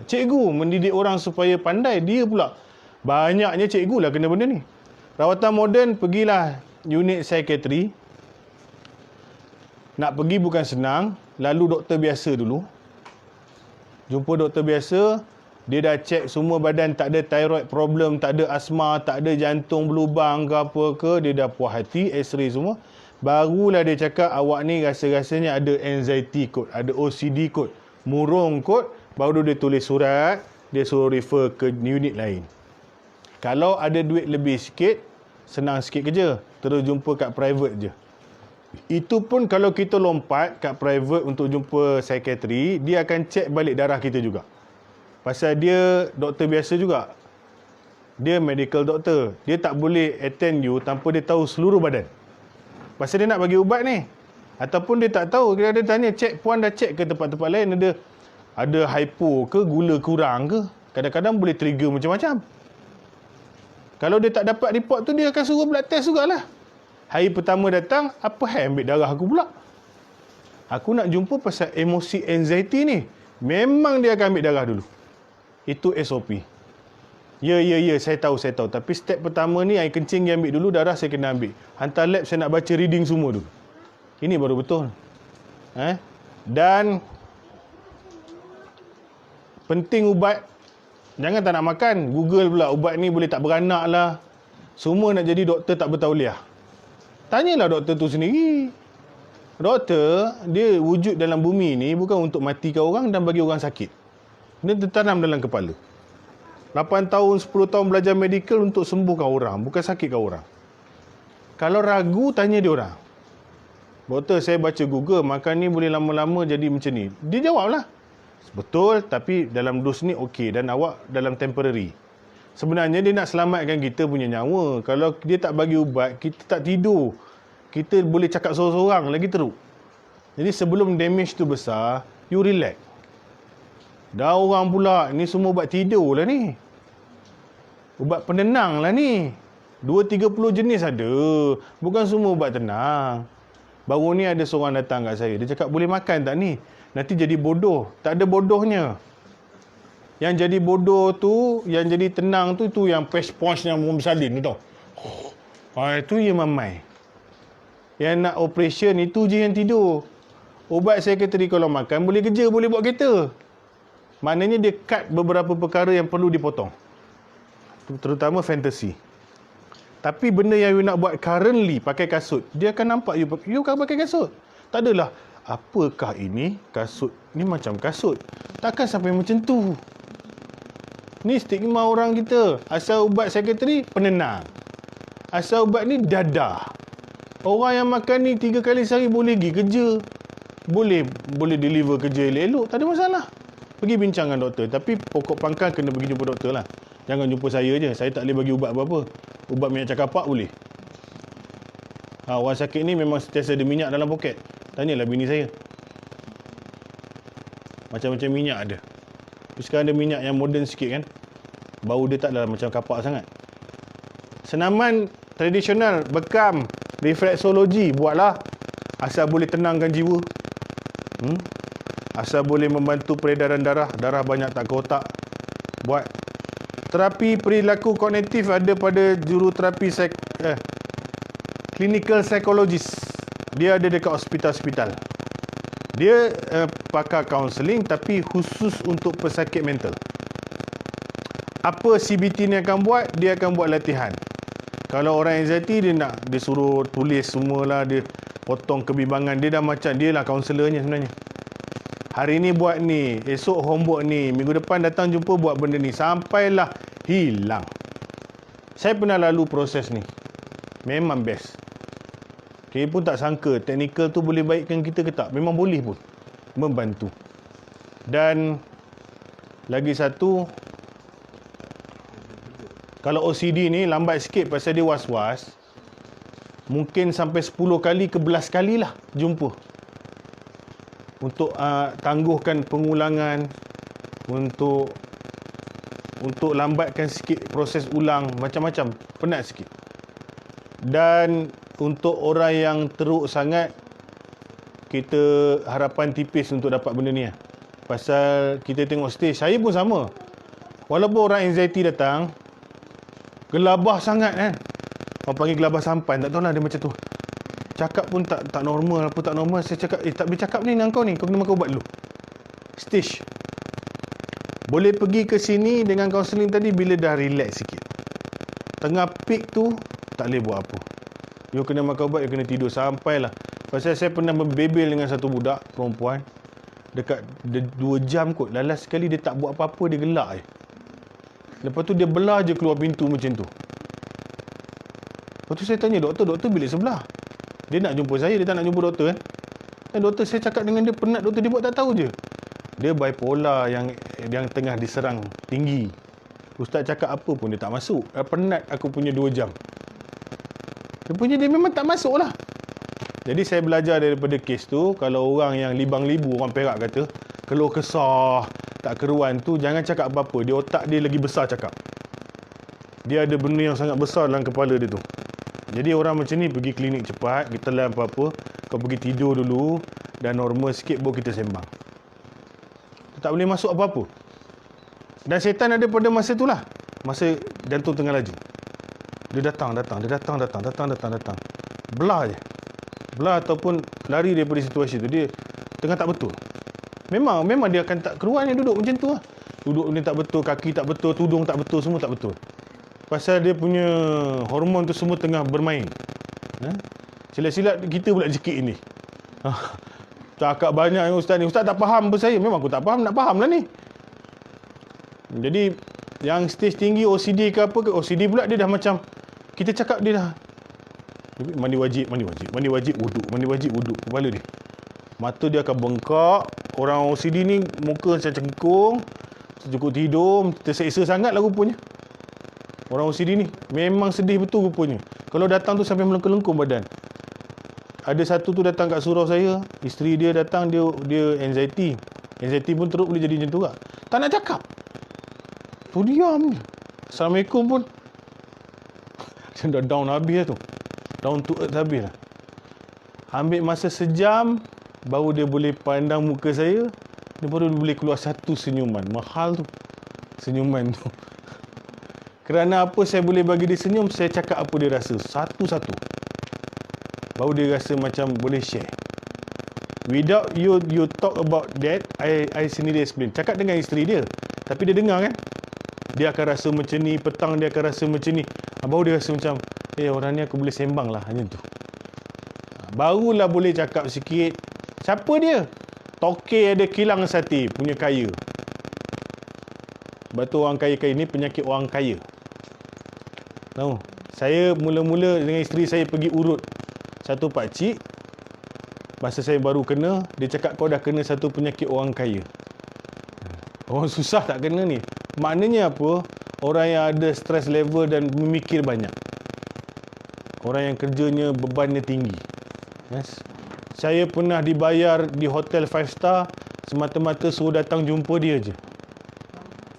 [SPEAKER 1] Cikgu mendidik orang supaya pandai. Dia pula banyaknya cikgu lah kena benda ni. Rawatan moden, pergilah unit psikiatri. Nak pergi bukan senang. Lalu doktor biasa dulu. Jumpa doktor biasa. Dia dah cek semua badan, tak ada thyroid problem, tak ada asma, tak ada jantung berlubang ke apa ke. Dia dah puas hati, x-ray semua. Barulah dia cakap, awak ni rasa-rasanya ada anxiety code, ada OCD code, murung code. Baru dia tulis surat, dia suruh refer ke unit lain. Kalau ada duit lebih sikit, senang sikit kerja. Terus jumpa kat private je. Itu pun kalau kita lompat kat private untuk jumpa psikiatri, dia akan cek balik darah kita juga. Pasal dia doktor biasa juga. Dia medical doctor. Dia tak boleh attend you tanpa dia tahu seluruh badan. Pasal dia nak bagi ubat ni. Ataupun dia tak tahu. Dia tanya, puan dah cek ke tempat-tempat lain ada hypo ke, gula kurang ke. Kadang-kadang boleh trigger macam-macam. Kalau dia tak dapat report tu, dia akan suruh blood test jugalah. Hari pertama datang, apa hal ambil darah aku pula? Aku nak jumpa pasal emosi anxiety ni. memang dia akan ambil darah dulu. Itu SOP. Ya, saya tahu. Tapi step pertama ni, air kencing dia ambil dulu, darah saya kena ambil. Hantar lab, saya nak baca reading semua dulu. Ini baru betul. Dan penting ubat, jangan tak nak makan. Google pula, ubat ni boleh tak beranak lah. Semua nak jadi doktor tak bertauliah. Tanyalah doktor tu sendiri. Doktor, dia wujud dalam bumi ni bukan untuk matikan orang dan bagi orang sakit. Dia tertanam dalam kepala. 8 tahun, 10 tahun belajar medical untuk sembuhkan orang, bukan sakitkan orang. Kalau ragu, tanya dia orang. Doktor, saya baca Google, makan ni boleh lama-lama jadi macam ni. Dia jawablah. Betul, tapi dalam dos ni okey dan awak dalam temporary. Sebenarnya dia nak selamatkan kita punya nyawa. Kalau dia tak bagi ubat, kita tak tidur. Kita boleh cakap sorang-sorang lagi teruk. Jadi sebelum damage tu besar, you relax. Dah orang pula, ni semua ubat tidur lah ni. Ubat penenang lah ni. 2-30 jenis ada. Bukan semua ubat tenang. Baru ni ada seorang datang kat saya. Dia cakap, boleh makan tak ni? Nanti jadi bodoh. Tak ada bodohnya. Yang jadi bodoh tu, yang jadi tenang tu, itu yang pes-pons yang bersalin tu tau. Itu yang mamai. Yang nak operation, itu je yang tidur. Ubat sekretari kalau makan, boleh kerja, boleh buat kereta. Maknanya dia cut beberapa perkara yang perlu dipotong. Terutama fantasi. Tapi benda yang you nak buat currently pakai kasut, dia akan nampak you akan pakai kasut. Tak adalah, apakah ini? Kasut ni macam kasut. Takkan sampai macam tu. Ni stigma orang kita. Asal ubat sekretari, penenang. Asal ubat ni, dadah. Orang yang makan ni 3 kali sehari boleh pergi kerja. Boleh deliver kerja elok-elok. Tak ada masalah. Pergi bincang dengan doktor. Tapi pokok pangkal kena pergi jumpa doktor lah. Jangan jumpa saya je. Saya tak boleh bagi ubat apa-apa. Ubat minyak cakapak boleh. Orang sakit ni memang sentiasa ada minyak dalam poket. Tanyalah bini saya. Macam-macam minyak ada. Tapi sekarang ada minyak yang moden sikit kan. Bau dia tak macam kapak sangat. Senaman tradisional, bekam, refleksologi, buatlah. Asal boleh tenangkan jiwa. Asal boleh membantu peredaran darah. Darah banyak tak ke otak. Buat. Terapi perilaku kognitif ada pada juruterapi clinical psychologist. Dia ada dekat hospital-hospital. Dia pakar kaunseling tapi khusus untuk pesakit mental. Apa CBT ni akan buat? Dia akan buat latihan. Kalau orang anxiety, dia suruh tulis semualah. Dia potong kebimbangan. Dia dah macam, dia lah kaunselernya sebenarnya. Hari ni buat ni, esok homework ni, minggu depan datang jumpa buat benda ni. Sampailah hilang. Saya pernah lalu proses ni. Memang best. Saya pun tak sangka teknikal tu boleh baikkan kita ke tak. Memang boleh pun. Membantu. Dan lagi satu, kalau OCD ni lambat sikit pasal dia was-was, mungkin sampai 10 kali ke 11 kali lah jumpa. Untuk tangguhkan pengulangan, untuk lambatkan sikit proses ulang, macam-macam, penat sikit. Dan untuk orang yang teruk sangat, kita harapan tipis untuk dapat benda ni lah. Pasal kita tengok stage, saya pun sama. Walaupun orang anxiety datang, gelabah sangat kan. Orang panggil gelabah sampan, tak tahu lah dia macam tu. Cakap pun tak normal, apa tak normal. Saya cakap, tak boleh cakap ni dengan kau ni. Kau kena makan ubat dulu. Stage. Boleh pergi ke sini dengan kaunseling tadi bila dah relax sikit. Tengah peak tu, tak boleh buat apa. You kena makan ubat, you kena tidur sampailah. Pasal saya pernah berbebel dengan satu budak perempuan. Dekat 2 jam kot. Lalas sekali dia tak buat apa-apa, dia gelak je. Lepas tu dia belah je keluar pintu macam tu. Lepas tu saya tanya doktor bilik sebelah. Dia nak jumpa saya, dia tak nak jumpa doktor kan. Dan doktor, saya cakap dengan dia penat, doktor dia buat tak tahu je. Dia bipolar yang tengah diserang tinggi. Ustaz cakap apa pun dia tak masuk. Penat aku punya 2 jam. Dia memang tak masuk lah. Jadi saya belajar daripada kes tu, kalau orang yang libang-libu, orang Perak kata, keluh kesah, tak keruan tu, jangan cakap apa-apa. Dia otak dia lagi besar cakap. Dia ada benda yang sangat besar dalam kepala dia tu. Jadi orang macam ni pergi klinik cepat, kita lah apa-apa, kau pergi tidur dulu, dan normal sikit baru kita sembang. Tak boleh masuk apa-apa. Dan setan ada pada masa tu lah. Masa jantung tengah laju. Dia datang. Belah je. Belah ataupun lari daripada situasi tu. Dia tengah tak betul. Memang dia akan tak keluar ni duduk macam tu lah. Duduk ni tak betul, kaki tak betul, tudung tak betul, semua tak betul. Pasal dia punya hormon tu semua tengah bermain. Silat-silat kita pula jekik ini. Cakap banyak ustaz ni. Ustaz tak faham apa saya. Memang aku tak faham, nak faham lah ni. Jadi yang stage tinggi OCD ke apa ke, OCD pula dia dah macam kita cakap dia dah mandi wajib wuduk kepala dia. Mata dia akan bengkak. Orang OCD ni muka macam cengkung, cukup tidur, terseksa sangat lah rupanya. Orang OCD ni memang sedih betul rupanya. Kalau datang tu sampai melengkung-lengkung badan. Ada satu tu datang kat surau saya, isteri dia datang, dia anxiety. Anxiety pun teruk boleh jadi macam tu lah. Tak nak cakap. Tu diam je. Assalamualaikum pun. Macam dah down habis lah tu. Down to earth habis lah. Ambil masa sejam, baru dia boleh pandang muka saya. Dia baru boleh keluar satu senyuman. Mahal tu. Senyuman tu. Kerana apa saya boleh bagi dia senyum, saya cakap apa dia rasa. Satu-satu. Baru dia rasa macam boleh share. Without you talk about that, I sendiri explain. Cakap dengan isteri dia. Tapi dia dengar kan. Dia akan rasa macam ni. Petang dia akan rasa macam ni. Baru dia rasa macam, orang ni aku boleh sembang lah. Macam tu. Barulah boleh cakap sikit. Siapa dia? Tokek ada kilang sate. Punya kaya. Sebab tu orang kaya-kaya ni penyakit orang kaya. Tahu? Saya mula-mula dengan isteri saya pergi urut satu pakcik. Masa saya baru kena, dia cakap kau dah kena satu penyakit orang kaya. Orang susah tak kena ni. Maknanya apa? Orang yang ada stress level dan memikir banyak. Orang yang kerjanya bebannya tinggi. Yes. Saya pernah dibayar di hotel 5 star semata-mata suruh datang jumpa dia je.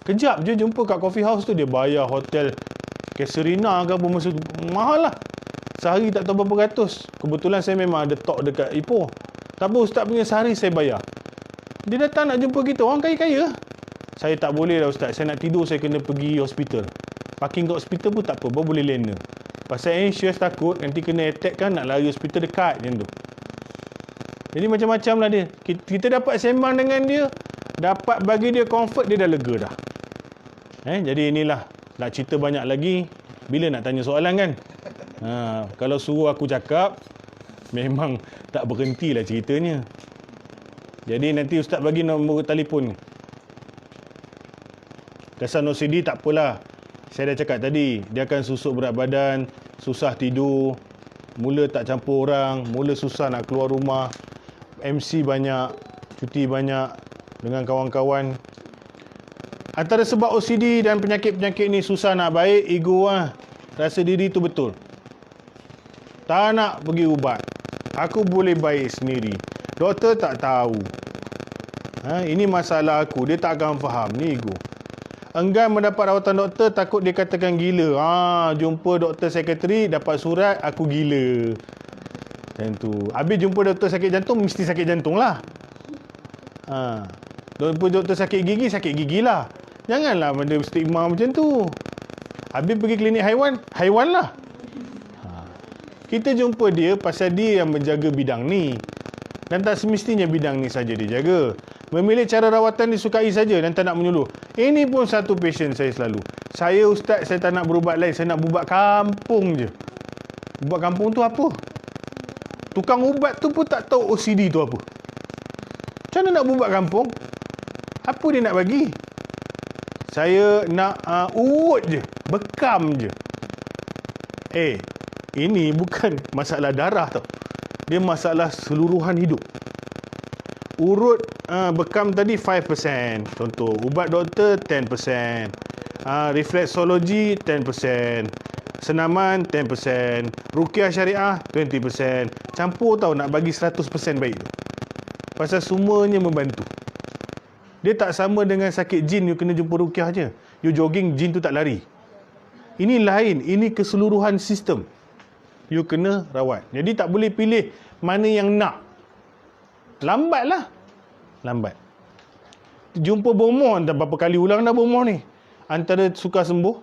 [SPEAKER 1] Kejap je jumpa kat coffee house tu, dia bayar hotel Casuarina ke apa masa tu. Mahal lah. Sehari tak tahu berapa ratus. Kebetulan saya memang ada talk dekat Ipoh. Tak apa, ustaz punya sehari saya bayar. Dia datang nak jumpa kita, orang kaya-kaya. Saya tak boleh lah ustaz. Saya nak tidur, saya kena pergi hospital. Parking kat hospital pun tak apa, baru boleh lena. Pasal insurance takut nanti kena attack kan, nak lari hospital dekat macam tu. Jadi macam-macam lah dia. Kita dapat sembang dengan dia, dapat bagi dia comfort, dia dah lega dah. Jadi inilah. Nak cerita banyak lagi, bila nak tanya soalan kan? Kalau suruh aku cakap, memang tak berhentilah ceritanya. Jadi nanti ustaz bagi nombor telefon. Kesan OCD tak apalah. Saya dah cakap tadi, dia akan susuk berat badan, susah tidur, mula tak campur orang, mula susah nak keluar rumah, MC banyak, cuti banyak dengan kawan-kawan. Antara sebab OCD dan penyakit-penyakit ni susah nak baik, ego lah. Rasa diri tu betul. Tak nak pergi ubat. Aku boleh baik sendiri. Doktor tak tahu. Ini masalah aku. Dia tak akan faham. Ni ego. Enggan mendapat rawatan doktor, takut dia katakan gila. Jumpa doktor sekretari, dapat surat, aku gila. Macam tu. Habis jumpa doktor sakit jantung, mesti sakit jantung lah. Jumpa doktor sakit gigi lah. Janganlah benda stigma macam tu. Habis pergi klinik haiwan lah. Kita jumpa dia pasal dia yang menjaga bidang ni. Dan tak semestinya bidang ni saja dia jaga. Memilih cara rawatan disukai saja dan tak nak menyuluh. Ini pun satu passion saya selalu. Saya ustaz, saya tak nak berubat lain. Saya nak berubat kampung je. Ubat kampung tu apa? Tukang ubat tu pun tak tahu OCD tu apa. Macam mana nak berubat kampung? Apa dia nak bagi? Saya nak urut je. Bekam je. Ini bukan masalah darah tau. Dia masalah seluruhan hidup. Urut bekam tadi 5%. Contoh, ubat doktor 10%. Reflexology 10%. Senaman 10%. Ruqyah syariah 20%. Campur tau nak bagi 100% baik tu. Pasal semuanya membantu. Dia tak sama dengan sakit jin, you kena jumpa ruqyah je. You jogging, jin tu tak lari. Ini lain. Ini keseluruhan sistem. You kena rawat. Jadi tak boleh pilih mana yang nak. Lambatlah. Lambat. jumpa bomoh, entah berapa kali ulang dah bomoh ni. Antara sukar sembuh,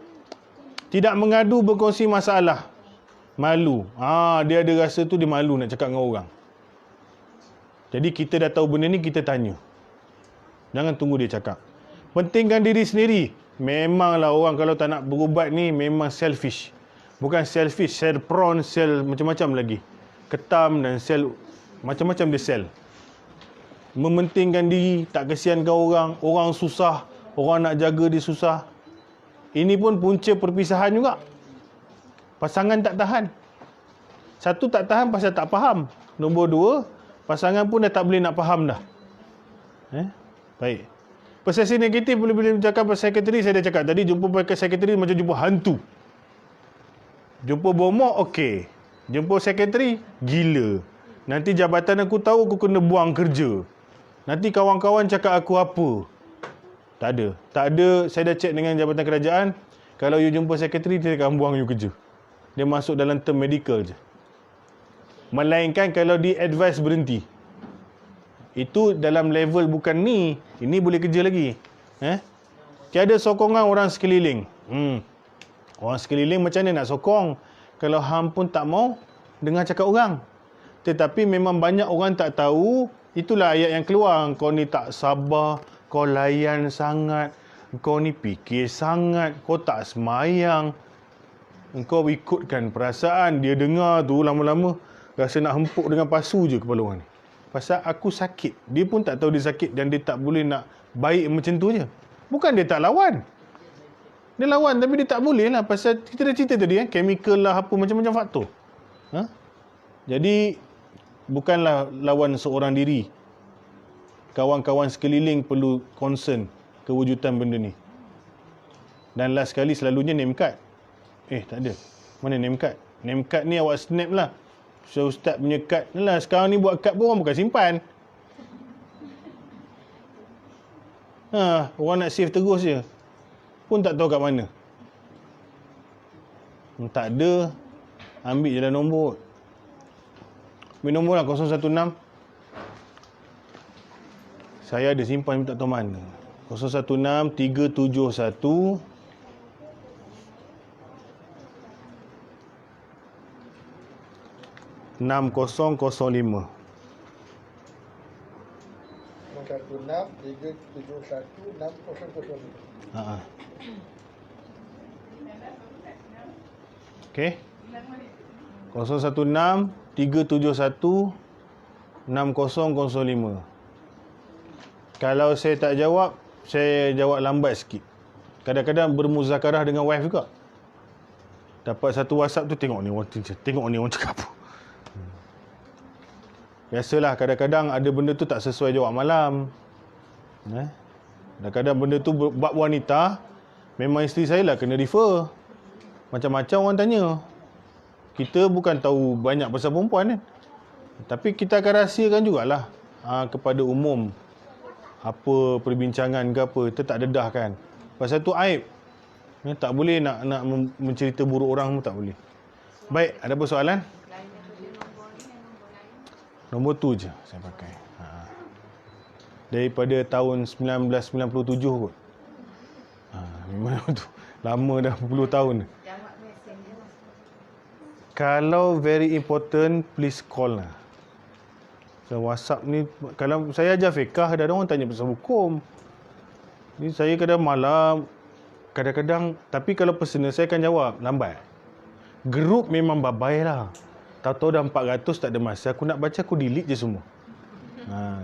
[SPEAKER 1] tidak mengadu berkongsi masalah. Malu. Dia ada rasa tu dia malu nak cakap dengan orang. Jadi kita dah tahu benda ni, kita tanya. Jangan tunggu dia cakap. Pentingkan diri sendiri. Memanglah orang kalau tak nak berubat ni memang selfish. Bukan selfish, sel prawn, sel macam-macam lagi. Ketam dan sel macam-macam dia sel. Mementingkan diri, tak kesiankan orang, orang susah, orang nak jaga dia susah. Ini pun punca perpisahan juga. Pasangan tak tahan. Satu, tak tahan pasal tak faham. Nombor dua, pasangan pun dah tak boleh nak faham dah. Baik. Persepsi negatif boleh bercakap pasal sekretari, saya dah cakap tadi, jumpa pakai sekretari macam jumpa hantu. Jumpa bomoh, okey. Jumpa sekretari, gila. Nanti jabatan aku tahu, aku kena buang kerja. Nanti kawan-kawan cakap aku apa. Tak ada. Tak ada, saya dah cek dengan jabatan kerajaan, kalau you jumpa sekretari, dia akan buang you kerja. Dia masuk dalam term medical je. Melainkan kalau di advise berhenti. Itu dalam level bukan ni. Ini boleh kerja lagi. Tiada sokongan orang sekeliling. Orang sekeliling macam mana nak sokong? Kalau hang pun tak mau dengar cakap orang. Tetapi memang banyak orang tak tahu. Itulah ayat yang keluar. Kau ni tak sabar. Kau layan sangat. Kau ni fikir sangat. Kau tak semayang. Engkau ikutkan perasaan. Dia dengar tu lama-lama rasa nak hempuk dengan pasu je kepala orang ni. Pasal aku sakit. Dia pun tak tahu dia sakit dan dia tak boleh nak baik macam tu je. Bukan dia tak lawan. Dia lawan tapi dia tak boleh lah. Pasal kita dah cerita tadi chemical lah apa macam-macam faktor. Jadi bukanlah lawan seorang diri. Kawan-kawan sekeliling perlu concern kewujudan benda ni. Dan last sekali selalunya name card. Tak ada. Mana name card? Name card ni awak snap lah. So ustaz punya kad. Alah, sekarang ni buat kad pun orang bukan simpan. Orang nak save terus je. Pun tak tahu kat mana. Tak ada. Ambil je lah nombor. Ambil nombor lah 016. Saya ada simpan tak tahu mana. 016 371 6005.
[SPEAKER 2] 016 371 6005.
[SPEAKER 1] Okey. 016 371 6005. Kalau saya tak jawab, saya jawab lambat sikit. Kadang-kadang bermuzakarah dengan wife juga. Dapat satu WhatsApp tu, tengok ni orang cakap apa. Biasalah kadang-kadang ada benda tu tak sesuai jawab malam. Kadang-kadang benda tu bab wanita, memang isteri saya lah kena refer. Macam-macam orang tanya. Kita bukan tahu banyak pasal perempuan kan. Tapi kita akan rahsiakan jugalah kepada umum. Apa perbincangan ke apa, kita tak dedah kan. Pasal tu aib. Tak boleh nak mencerita buruk orang pun tak boleh. Baik, ada apa soalan? Nombor tu je saya pakai. Daripada tahun 1997 kot. Memang tu. Lama dah 10 tahun. Kalau very important, please call lah. So, WhatsApp ni, kalau saya ajar fiqah, ada orang tanya pasal hukum. Ni saya kadang malam, kadang-kadang, tapi kalau personal saya akan jawab, lambat. Group memang babai lah. Tahu-tahu dah 400 tak ada masa. Aku nak baca, aku delete je semua.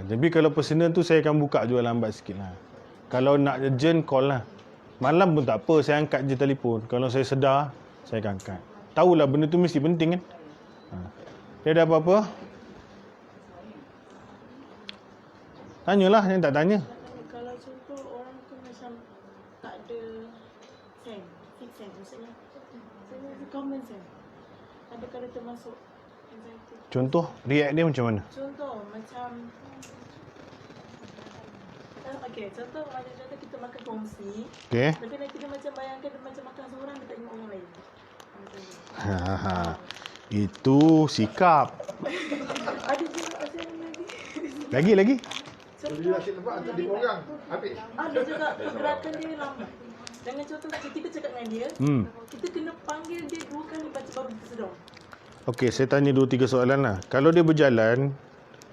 [SPEAKER 1] Jadi kalau personal tu saya akan buka juga lambat sikit lah. Kalau nak urgent, call lah. Malam pun tak apa, saya angkat je telefon. Kalau saya sedar, saya akan angkat. Tahulah benda tu mesti penting kan. Dia ada apa-apa? Tanyalah, yang tak tanya.
[SPEAKER 3] Kalau contoh orang tu macam tak ada sense, fixed sense maksudnya. Saya common sense. Adakah dia termasuk anxiety?
[SPEAKER 1] Contoh, react dia macam mana?
[SPEAKER 3] Contoh macam contoh kita makan kongsi.
[SPEAKER 1] Okey.
[SPEAKER 3] Tapi nanti dia macam bayangkan dia macam makan seorang, dia tak ingat orang lain.
[SPEAKER 1] Itu sikap.
[SPEAKER 3] Ada juga pasal lagi.
[SPEAKER 1] Lagi.
[SPEAKER 2] Kalau dia asyik lepas, antar 5 orang. Habis.
[SPEAKER 3] Ada juga pergerakan dia lambat. Dengan contoh kita cakap dengan dia, kita kena panggil dia 2 kali baca baru kita sedar.
[SPEAKER 1] Okey, saya tanya 2-3 soalan lah. Kalau dia berjalan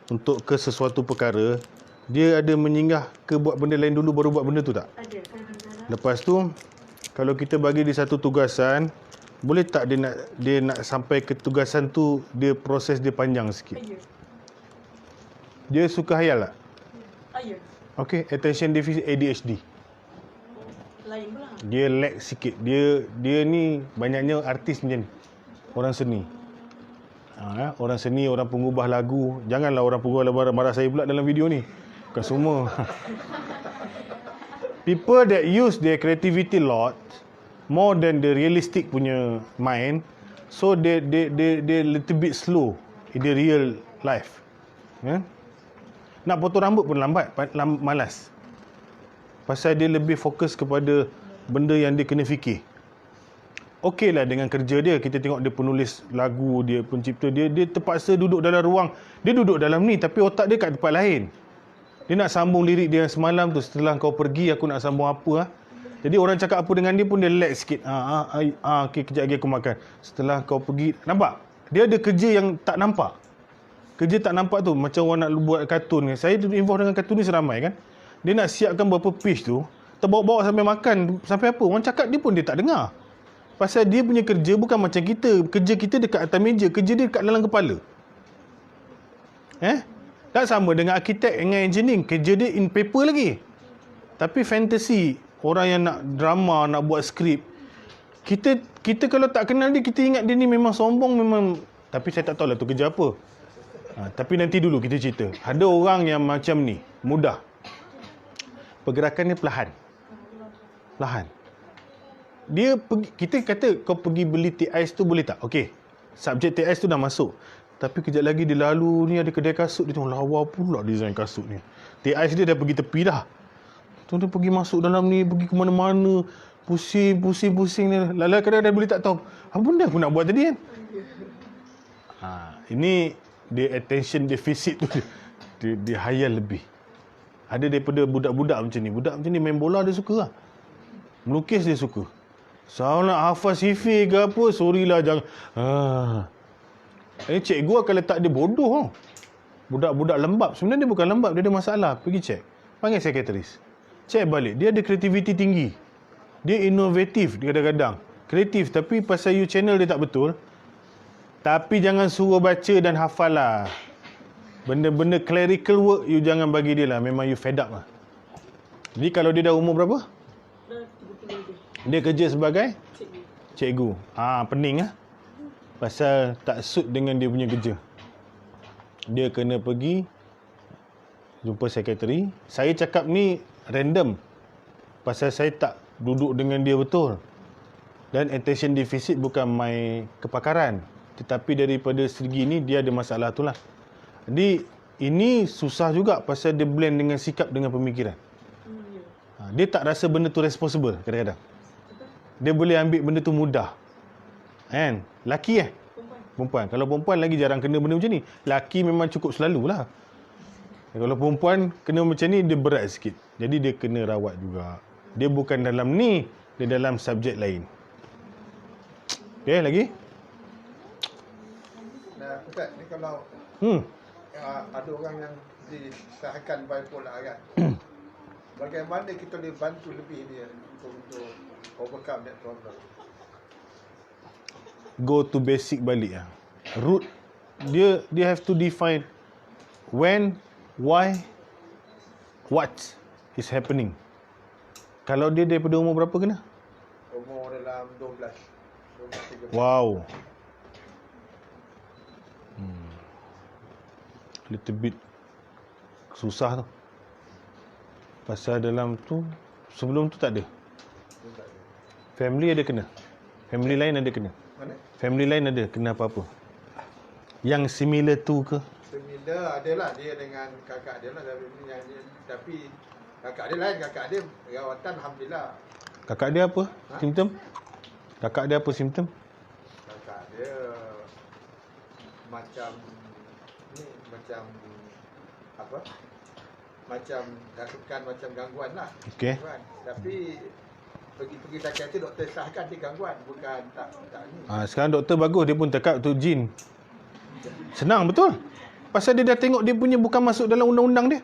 [SPEAKER 1] untuk ke sesuatu perkara, dia ada menyinggah ke buat benda lain dulu baru buat benda tu tak?
[SPEAKER 3] Ada kadang-kadang.
[SPEAKER 1] Lepas tu, kalau kita bagi dia satu tugasan, boleh tak dia nak sampai ke tugasan tu, dia proses dia panjang sikit?
[SPEAKER 3] Ya.
[SPEAKER 1] Dia suka hayal tak?
[SPEAKER 3] Ya.
[SPEAKER 1] Okey, attention deficit ADHD.
[SPEAKER 3] Lain pula.
[SPEAKER 1] Dia lag sikit. Dia ni banyaknya artis macam ni. Orang seni. Orang seni, orang pengubah lagu. Janganlah orang pengubah lagu marah saya pula dalam video ni. Bukan semua. People that use their creativity lot more than the realistic punya mind, so they little bit slow in the real life. Nak potong rambut pun lambat, malas. Pasal dia lebih fokus kepada benda yang dia kena fikir. Okey lah dengan kerja dia, kita tengok dia penulis lagu, dia pencipta, dia terpaksa duduk dalam ruang. Dia duduk dalam ni tapi otak dia kat tempat lain. Dia nak sambung lirik dia yang semalam tu, setelah kau pergi aku nak sambung apa. Jadi orang cakap apa dengan dia pun dia lag sikit. Okey, kejap lagi aku makan. Setelah kau pergi, nampak? Dia ada kerja yang tak nampak. Kerja tak nampak tu macam orang nak buat kartun. Saya involve dengan kartun ni seramai kan. Dia nak siapkan berapa page tu, terbawa-bawa sampai makan, sampai apa. Orang cakap dia pun dia tak dengar. Pasal dia punya kerja bukan macam kita. Kerja kita dekat atas meja, kerja dia dekat dalam kepala. Tak sama dengan arkitek dengan engineering, kerja dia in paper lagi. Tapi fantasy, orang yang nak drama, nak buat skrip, kita kalau tak kenal dia, kita ingat dia ni memang sombong, memang. Tapi saya tak tahu lah tu kerja apa. Tapi nanti dulu kita cerita. Ada orang yang macam ni, mudah. Pergerakan dia perlahan. Dia pergi, kita kata kau pergi beli teh ais tu boleh tak? Okey. Subjek teh ais tu dah masuk. Tapi kejap lagi dia lalu ni ada kedai kasut, dia tengok lawa pula design kasut ni. Teh ais dia dah pergi tepi dah. Tu dia pergi masuk dalam ni, pergi ke mana-mana, pusing ni. Lala kadang-kadang boleh tak tahu apa benda aku nak buat tadi kan. Ini dia attention deficit tu dia hayal lebih. Ada daripada budak-budak macam ni. Budak macam ni main bola dia suka lah. Melukis dia suka. Soal nak hafaz sifir ke apa, sorry lah jangan. Cikgu akan letak dia bodoh. Budak-budak lembab. Sebenarnya dia bukan lembab, dia ada masalah. Pergi cek. Panggil sekretaris. Cek balik. Dia ada kreativiti tinggi. Dia inovatif kadang-kadang. Kreatif tapi pasal you channel dia tak betul. Tapi jangan suruh baca dan hafal lah. Benda-benda clerical work you jangan bagi dia lah. Memang you fed up lah. Jadi kalau dia dah umur berapa?
[SPEAKER 3] Dah 30 lebih.
[SPEAKER 2] Dia kerja sebagai
[SPEAKER 3] Cikgu.
[SPEAKER 1] Pening lah. Pasal tak suit dengan dia punya kerja. Dia kena pergi jumpa sekretari. Saya cakap ni random. Pasal saya tak duduk dengan dia betul. Dan attention deficit bukan my kepakaran. Tetapi daripada segi ni dia ada masalah tu lah. Jadi ini susah juga pasal dia blend dengan sikap dengan pemikiran. Dia tak rasa benda tu responsible kadang-kadang. Dia boleh ambil benda tu mudah. Kan? Laki perempuan. Kalau perempuan lagi jarang kena benda macam ni. Laki memang cukup selalulah. Kalau perempuan kena macam ni, dia berat sikit. Jadi dia kena rawat juga. Dia bukan dalam ni, dia dalam subjek lain. Okey, lagi?
[SPEAKER 2] Nah, Ustaz, ni kalau ada orang yang disahkan bipolar kan. Bagaimana kita boleh bantu lebih dia untuk overcome that problem?
[SPEAKER 1] Go to basic balik lah. Root dia have to define when, why, what is happening. Kalau dia daripada umur berapa kena?
[SPEAKER 2] Umur dalam 12, 13.
[SPEAKER 1] Wow. Little bit susah tu. Pasal dalam tu, sebelum tu tak ada. Family ada kena. Family lain ada kena.
[SPEAKER 2] Mana?
[SPEAKER 1] Family lain ada kena apa-apa. Yang similar tu ke?
[SPEAKER 2] Similar adalah dia dengan kakak dia lah. Tapi kakak dia lain, kakak dia rawatan Alhamdulillah.
[SPEAKER 1] Kakak dia apa? Simptom? Kakak dia apa simptom?
[SPEAKER 2] Kakak dia macam ni, macam apa? macam rasukan, macam gangguan lah.
[SPEAKER 1] Okey.
[SPEAKER 2] Kan? Tapi pergi psikiatri doktor sahkan dia gangguan, bukan tak ni.
[SPEAKER 1] Sekarang doktor bagus, dia pun cakap tu jin. Senang betul. Pasal dia dah tengok dia punya bukan masuk dalam undang-undang dia.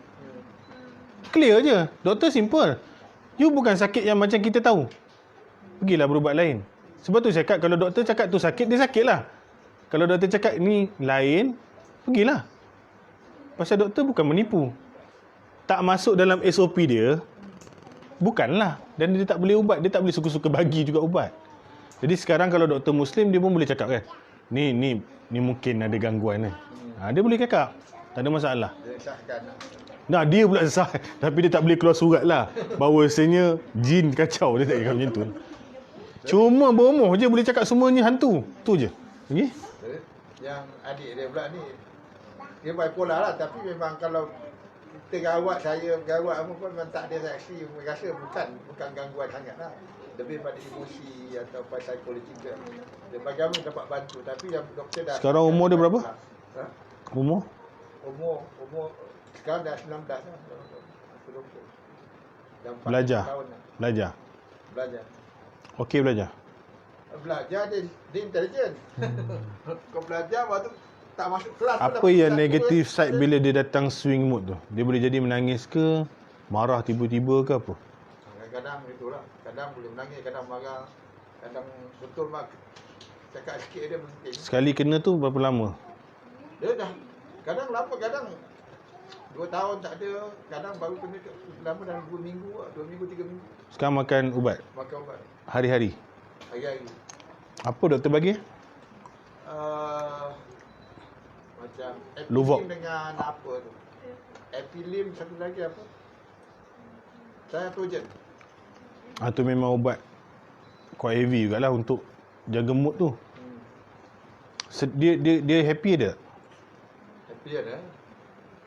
[SPEAKER 1] Clear je. Doktor simple. You bukan sakit yang macam kita tahu. Pergilah berubat lain. Sebab tu saya cakap kalau doktor cakap tu sakit, dia sakit lah. Kalau doktor cakap ni lain, pergilah. Pasal doktor bukan menipu. Tak masuk dalam SOP dia, bukanlah. Dan dia tak boleh ubat. Dia tak boleh suka-suka bagi juga ubat. Jadi sekarang kalau doktor Muslim, dia pun boleh cakap kan, ni mungkin ada gangguan kan. Dia boleh cakap. Tak ada masalah.
[SPEAKER 2] Dia sahkan lah.
[SPEAKER 1] Nah, dia pula sah. Tapi dia tak boleh keluar surat lah. Bahawasanya jin kacau. Dia tak cakap macam tu. Cuma beromoh je boleh cakap semuanya hantu. Tu je. Okay?
[SPEAKER 2] Yang adik dia pula ni, dia bipolar lah. Tapi memang kalau kita rawat, saya rawat apa pun memang tak ada reaksi. Rasa bukan gangguan sangat lah. Lebih pada emosi atau psikologi dia. Dia bagaimana dapat bantu. Tapi yang doktor dah...
[SPEAKER 1] Sekarang umur dia berapa?
[SPEAKER 2] Ha?
[SPEAKER 1] Umur?
[SPEAKER 2] Umur sekarang dah 19 lah. Dah 4
[SPEAKER 1] Belajar.
[SPEAKER 2] tahun lah.
[SPEAKER 1] Belajar. Okey belajar.
[SPEAKER 2] Belajar dia intelligent. Kau belajar lepas tu tak masuk kelas.
[SPEAKER 1] Apa yang negatif side bila dia datang swing mood tu? Dia boleh jadi menangis ke? Marah tiba-tiba ke apa?
[SPEAKER 2] Kadang-kadang itulah. Kadang boleh menangis, kadang marah. Kadang betul mak cakap sikit dia penting.
[SPEAKER 1] Sekali kena tu berapa lama?
[SPEAKER 2] Dia dah kadang lama, kadang 2 tahun tak ada, kadang baru kena lama dalam 2 minggu, 2 minggu, 3 minggu.
[SPEAKER 1] Sekarang makan ubat?
[SPEAKER 2] Makan ubat.
[SPEAKER 1] Hari-hari?
[SPEAKER 2] Hari-hari.
[SPEAKER 1] Apa doktor bagi?
[SPEAKER 2] Macam
[SPEAKER 1] Luwak.
[SPEAKER 2] epilim dengan apa tu? Epilim, satu lagi apa? Cytogen.
[SPEAKER 1] Tu memang ubat quite heavy jugalah untuk jaga mood tu. Dia happy ada?
[SPEAKER 2] Happy ada.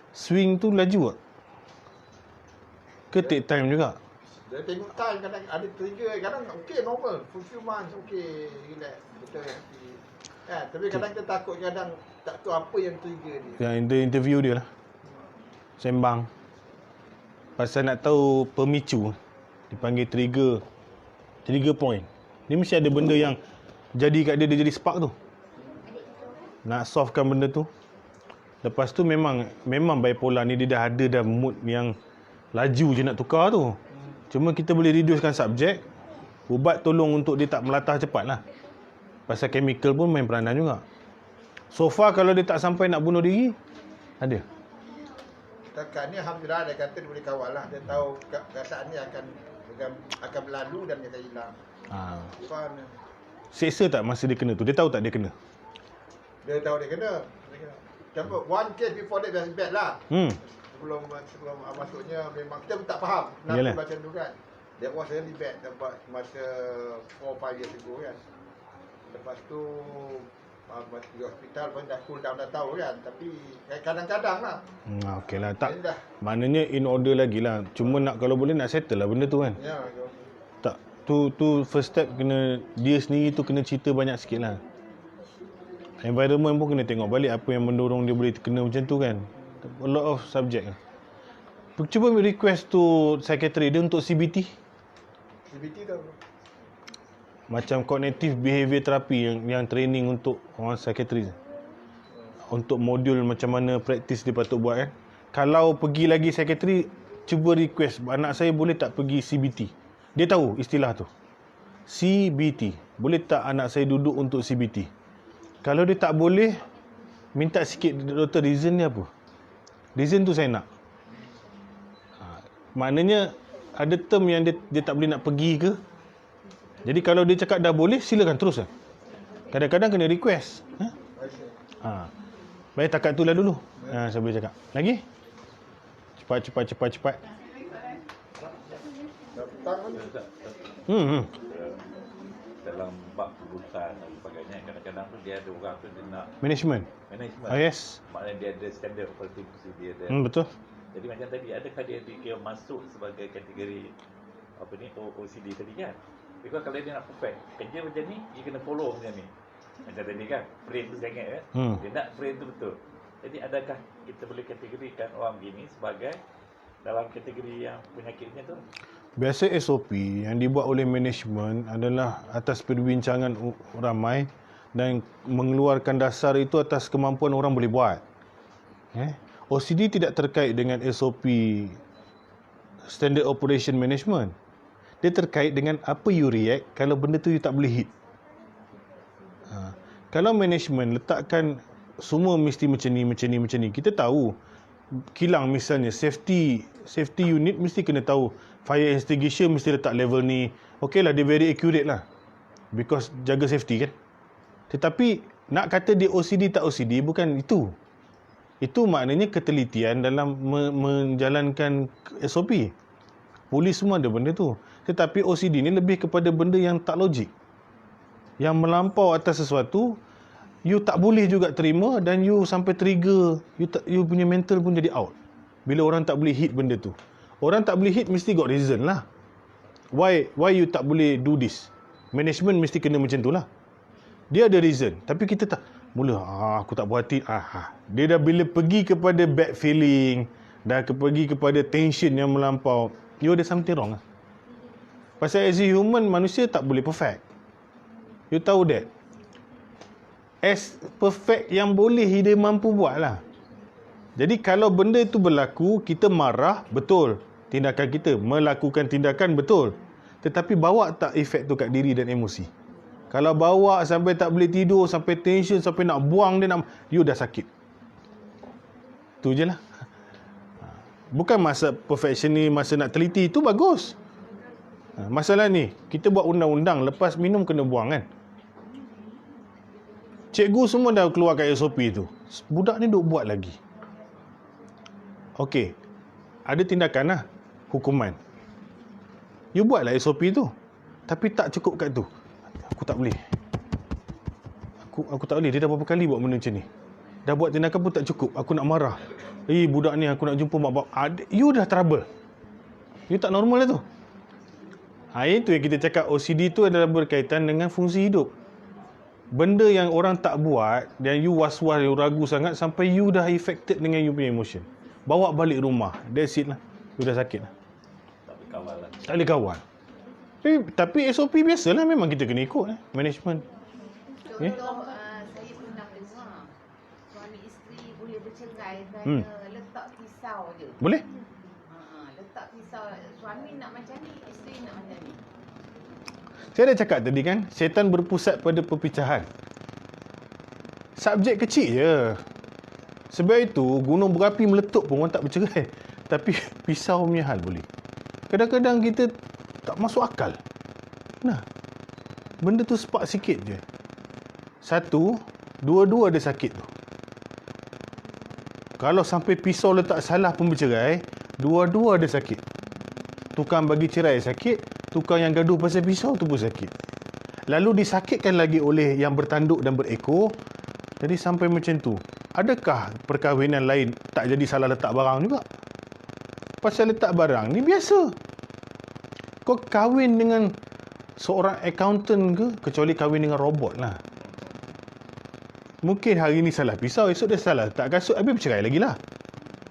[SPEAKER 1] Swing tu laju tak? Ke take time juga?
[SPEAKER 2] Dia tengok time, kadang ada trigger, kadang okey normal, for few months okey, relax, betul happy. Tapi kadang kita takut, kadang tak tahu apa yang trigger dia.
[SPEAKER 1] Yang interview dia lah. Sembang. Pasal nak tahu pemicu. Dipanggil trigger point. Ni mesti ada benda yang jadi kat dia jadi spark tu. Nak solvekan benda tu. Lepas tu memang bipolar ni dia dah ada dah mood yang laju je nak tukar tu. Cuma kita boleh reducekan subjek. Ubat tolong untuk dia tak melatah cepat lah. Pasal chemical pun main peranan juga. So far kalau dia tak sampai nak bunuh diri, ada.
[SPEAKER 2] Setakat ni Alhamdulillah dia kata dia boleh kawal lah. Dia tahu perasaan ni akan berlalu dan dia akan hilang. Faham ni.
[SPEAKER 1] Seksa tak masa dia kena tu? Dia tahu tak dia kena?
[SPEAKER 2] Dia tahu dia kena. Contoh, one case before that was bad lah. Sebelum masuknya memang kita pun tak faham
[SPEAKER 1] Yalah.
[SPEAKER 2] kenapa macam tu kan. That was really bad dapat masa 4-5 years ago kan. Lepas tu masuk di hospital pun dah cool down, dah tahu kan. Tapi kadang-kadang lah.
[SPEAKER 1] Okey lah. Tak,
[SPEAKER 2] Dah.
[SPEAKER 1] maknanya in order lagi lah. Cuma nak kalau boleh nak settle lah benda tu kan.
[SPEAKER 2] Ya.
[SPEAKER 1] Tak, tu first step kena dia sendiri tu kena cerita banyak sikit lah. Environment pun kena tengok balik apa yang mendorong dia boleh kena macam tu kan. A lot of subject lah. Cuba request tu secretary dia untuk CBT.
[SPEAKER 2] CBT tu.
[SPEAKER 1] Macam cognitive behavior therapy yang training untuk orang secretary. Untuk modul macam mana praktis dia patut buat kan. Kalau pergi lagi secretary, cuba request anak saya boleh tak pergi CBT. Dia tahu istilah tu. CBT. Boleh tak anak saya duduk untuk CBT? Kalau dia tak boleh, minta sikit doktor reason dia apa. Reason tu saya nak. Maknanya ada term yang dia tak boleh nak pergi ke. Jadi kalau dia cakap dah boleh, silakan terus lah. Kadang-kadang kena request. Baik takat tu lah dulu. Saya boleh cakap. Lagi? Cepat.
[SPEAKER 4] Dalam bab urusan dan sebagainya, kadang-kadang tu dia ada orang tu dia nak
[SPEAKER 1] Management. Yes.
[SPEAKER 4] Maknanya dia ada standard operating procedure dia.
[SPEAKER 1] Betul.
[SPEAKER 4] Jadi macam tadi, adakah dia dikira masuk sebagai kategori apa ni, OCD tadi kan? Because kalau dia nak perfect kerja macam ni, dia kena follow macam ni. Macam tadi kan, frame tu saya ingat kan? Dia nak frame tu betul. Jadi adakah kita boleh kategorikan orang begini sebagai dalam kategori yang penyakit macam tu.
[SPEAKER 1] Biasa SOP yang dibuat oleh management adalah atas perbincangan ramai dan mengeluarkan dasar itu atas kemampuan orang boleh buat. OCD tidak terkait dengan SOP, Standard Operation Management. Dia terkait dengan apa you react kalau benda tu you tak boleh hit. Kalau management letakkan semua mesti macam ni, kita tahu kilang misalnya safety unit mesti kena tahu, fire extinguisher mesti letak level ni. Okey lah, dia very accurate lah because jaga safety kan. Tetapi nak kata dia OCD tak OCD, bukan itu. Itu maknanya ketelitian dalam menjalankan SOP. Polis semua ada benda tu. Tetapi OCD ni lebih kepada benda yang tak logik, yang melampau atas sesuatu, you tak boleh juga terima dan you sampai trigger, you punya mental pun jadi out. Bila orang tak boleh hit benda tu. Orang tak boleh hit mesti got reason lah. Why you tak boleh do this? Management mesti kena macam tu lah. Dia ada reason. Tapi kita tak, mula aku tak puas hati. Dia dah bila pergi kepada bad feeling, dah pergi kepada tension yang melampau, you ada something wrong lah. Pasal as a human, manusia tak boleh perfect. You tahu that. As perfect yang boleh dia mampu buat lah. Jadi kalau benda itu berlaku, kita marah, betul. Tindakan kita, melakukan tindakan, betul. Tetapi bawa tak efek tu kat diri dan emosi. Kalau bawa sampai tak boleh tidur, sampai tension, sampai nak buang dia, you dah sakit. Tu je lah. Bukan masa perfection ni, masa nak teliti, itu bagus. Masalah ni, kita buat undang-undang, lepas minum kena buang kan. Cikgu semua dah keluarkan SOP tu. Budak ni duk buat lagi. Okey, ada tindakan lah, hukuman. You buatlah SOP tu. Tapi tak cukup kat tu. Aku tak boleh. Aku tak boleh. Dia dah berapa kali buat benda macam ni. Dah buat tindakan pun tak cukup. Aku nak marah. Budak ni aku nak jumpa mak bapak. You dah trouble. You tak normal lah tu. Itu yang kita cakap OCD tu adalah berkaitan dengan fungsi hidup. Benda yang orang tak buat dan you was-was, you ragu sangat sampai you dah affected dengan you punya emotion. Bawa balik rumah. That's it lah. You dah sakit lah.
[SPEAKER 4] Tak boleh kawal lah.
[SPEAKER 1] Tak boleh kawal. Tapi SOP biasalah, memang kita kena ikut management.
[SPEAKER 5] Contoh, saya pernah dengar suami isteri boleh bercerai kerana letak pisau je.
[SPEAKER 1] Boleh?
[SPEAKER 5] Letak pisau. Suami nak macam ni, isteri nak macam ni.
[SPEAKER 1] Saya dah cakap tadi kan, syaitan berpusat pada perpecahan. Subjek kecil je. Sebab itu, gunung berapi meletup pun orang tak bercerai. Tapi pisau punya hal boleh. Kadang-kadang kita tak masuk akal. Nah, benda tu spark sikit je. Satu, dua-dua ada sakit tu. Kalau sampai pisau letak salah pun bercerai, dua-dua ada sakit. Tukang bagi cerai sakit, tukang yang gaduh pasal pisau tu pun sakit. Lalu disakitkan lagi oleh yang bertanduk dan berekor. Jadi sampai macam tu. Adakah perkahwinan lain tak jadi salah letak barang juga? Pasal letak barang ni biasa. Kau kahwin dengan seorang accountant ke? Kecuali kahwin dengan robot lah. Mungkin hari ni salah pisau, esok dia salah letak kasut, habis bercerai lagi lah.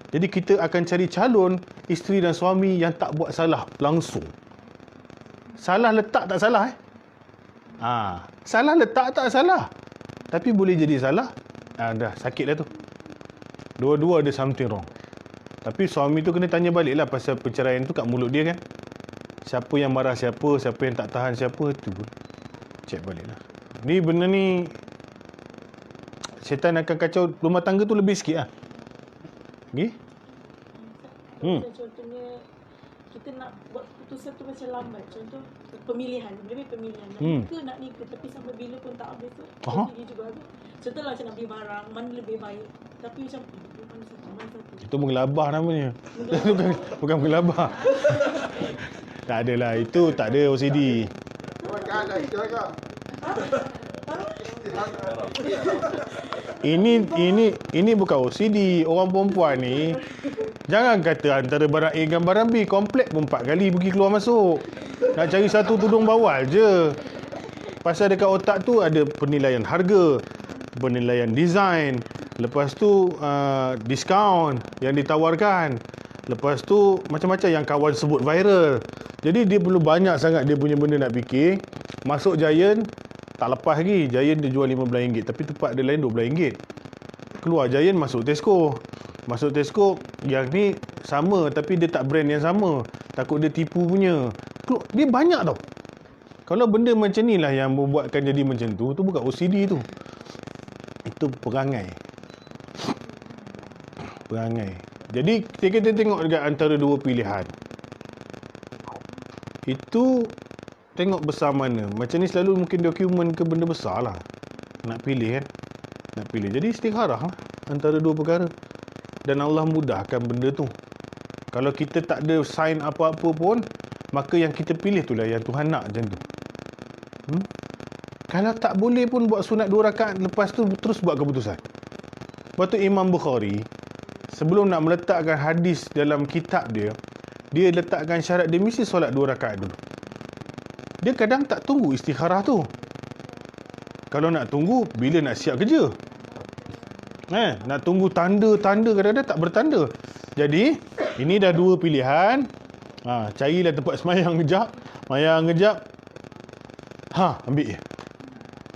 [SPEAKER 1] Jadi kita akan cari calon isteri dan suami yang tak buat salah langsung. Salah letak tak salah salah letak tak salah. Tapi boleh jadi salah, dah sakit dah tu. Dua-dua ada something wrong. Tapi suami tu kena tanya balik lah pasal perceraian tu kat mulut dia kan. Siapa yang marah siapa, siapa yang tak tahan siapa, tu pun check balik lah. Ni benda ni syaitan akan kacau rumah tangga tu lebih sikit lah. Okay?
[SPEAKER 3] Contohnya kita nak buat keputusan tu macam lambat. Contoh pemilihan, lebih pemilihan. Nak nikah, nak nikah, tapi sampai bila pun tak habis tu. Dia juga habis. Contohlah macam nak beli barang, mana lebih baik. Tapi macam mana satu.
[SPEAKER 1] Itu menggelabah namanya. Bukan menggelabah. Tak adalah, itu tak ada OCD. Ini bukan OCD. Orang perempuan ni, jangan kata antara barang A dan barang B, komplek pun 4 kali pergi keluar masuk. Nak cari satu tudung bawal je. Pasal dekat otak tu ada penilaian harga, penilaian design, lepas tu diskaun yang ditawarkan. Lepas tu macam-macam yang kawan sebut viral. Jadi dia perlu banyak sangat dia punya benda nak fikir. Masuk Giant, tak lepas lagi. Giant dia jual RM15, tapi tempat dia lain RM12. Keluar Giant, masuk Tesco. Masuk Tesco, yang ni sama tapi dia tak brand yang sama. Takut dia tipu punya. Dia banyak tau. Kalau benda macam ni lah yang membuatkan jadi macam tu bukan OCD tu. Itu perangai. Jadi kita tengok dekat antara dua pilihan. Itu tengok besar mana. Macam ni selalu mungkin dokumen ke benda besar lah. Nak pilih kan. Jadi istikharah lah antara dua perkara. Dan Allah mudahkan benda tu. Kalau kita tak ada sign apa-apa pun, maka yang kita pilih tu lah yang Tuhan nak macam tu. Kalau tak boleh pun buat sunat 2 rakaat, lepas tu terus buat keputusan. Lepas tu Imam Bukhari, sebelum nak meletakkan hadis dalam kitab dia letakkan syarat dia mesti solat 2 rakaat dulu. Dia kadang tak tunggu istikharah tu. Kalau nak tunggu, bila nak siap kerja. Nak tunggu tanda-tanda, kadang-kadang tak bertanda. Jadi, ini dah 2 pilihan. Carilah tempat semayang kejap. Ambil je.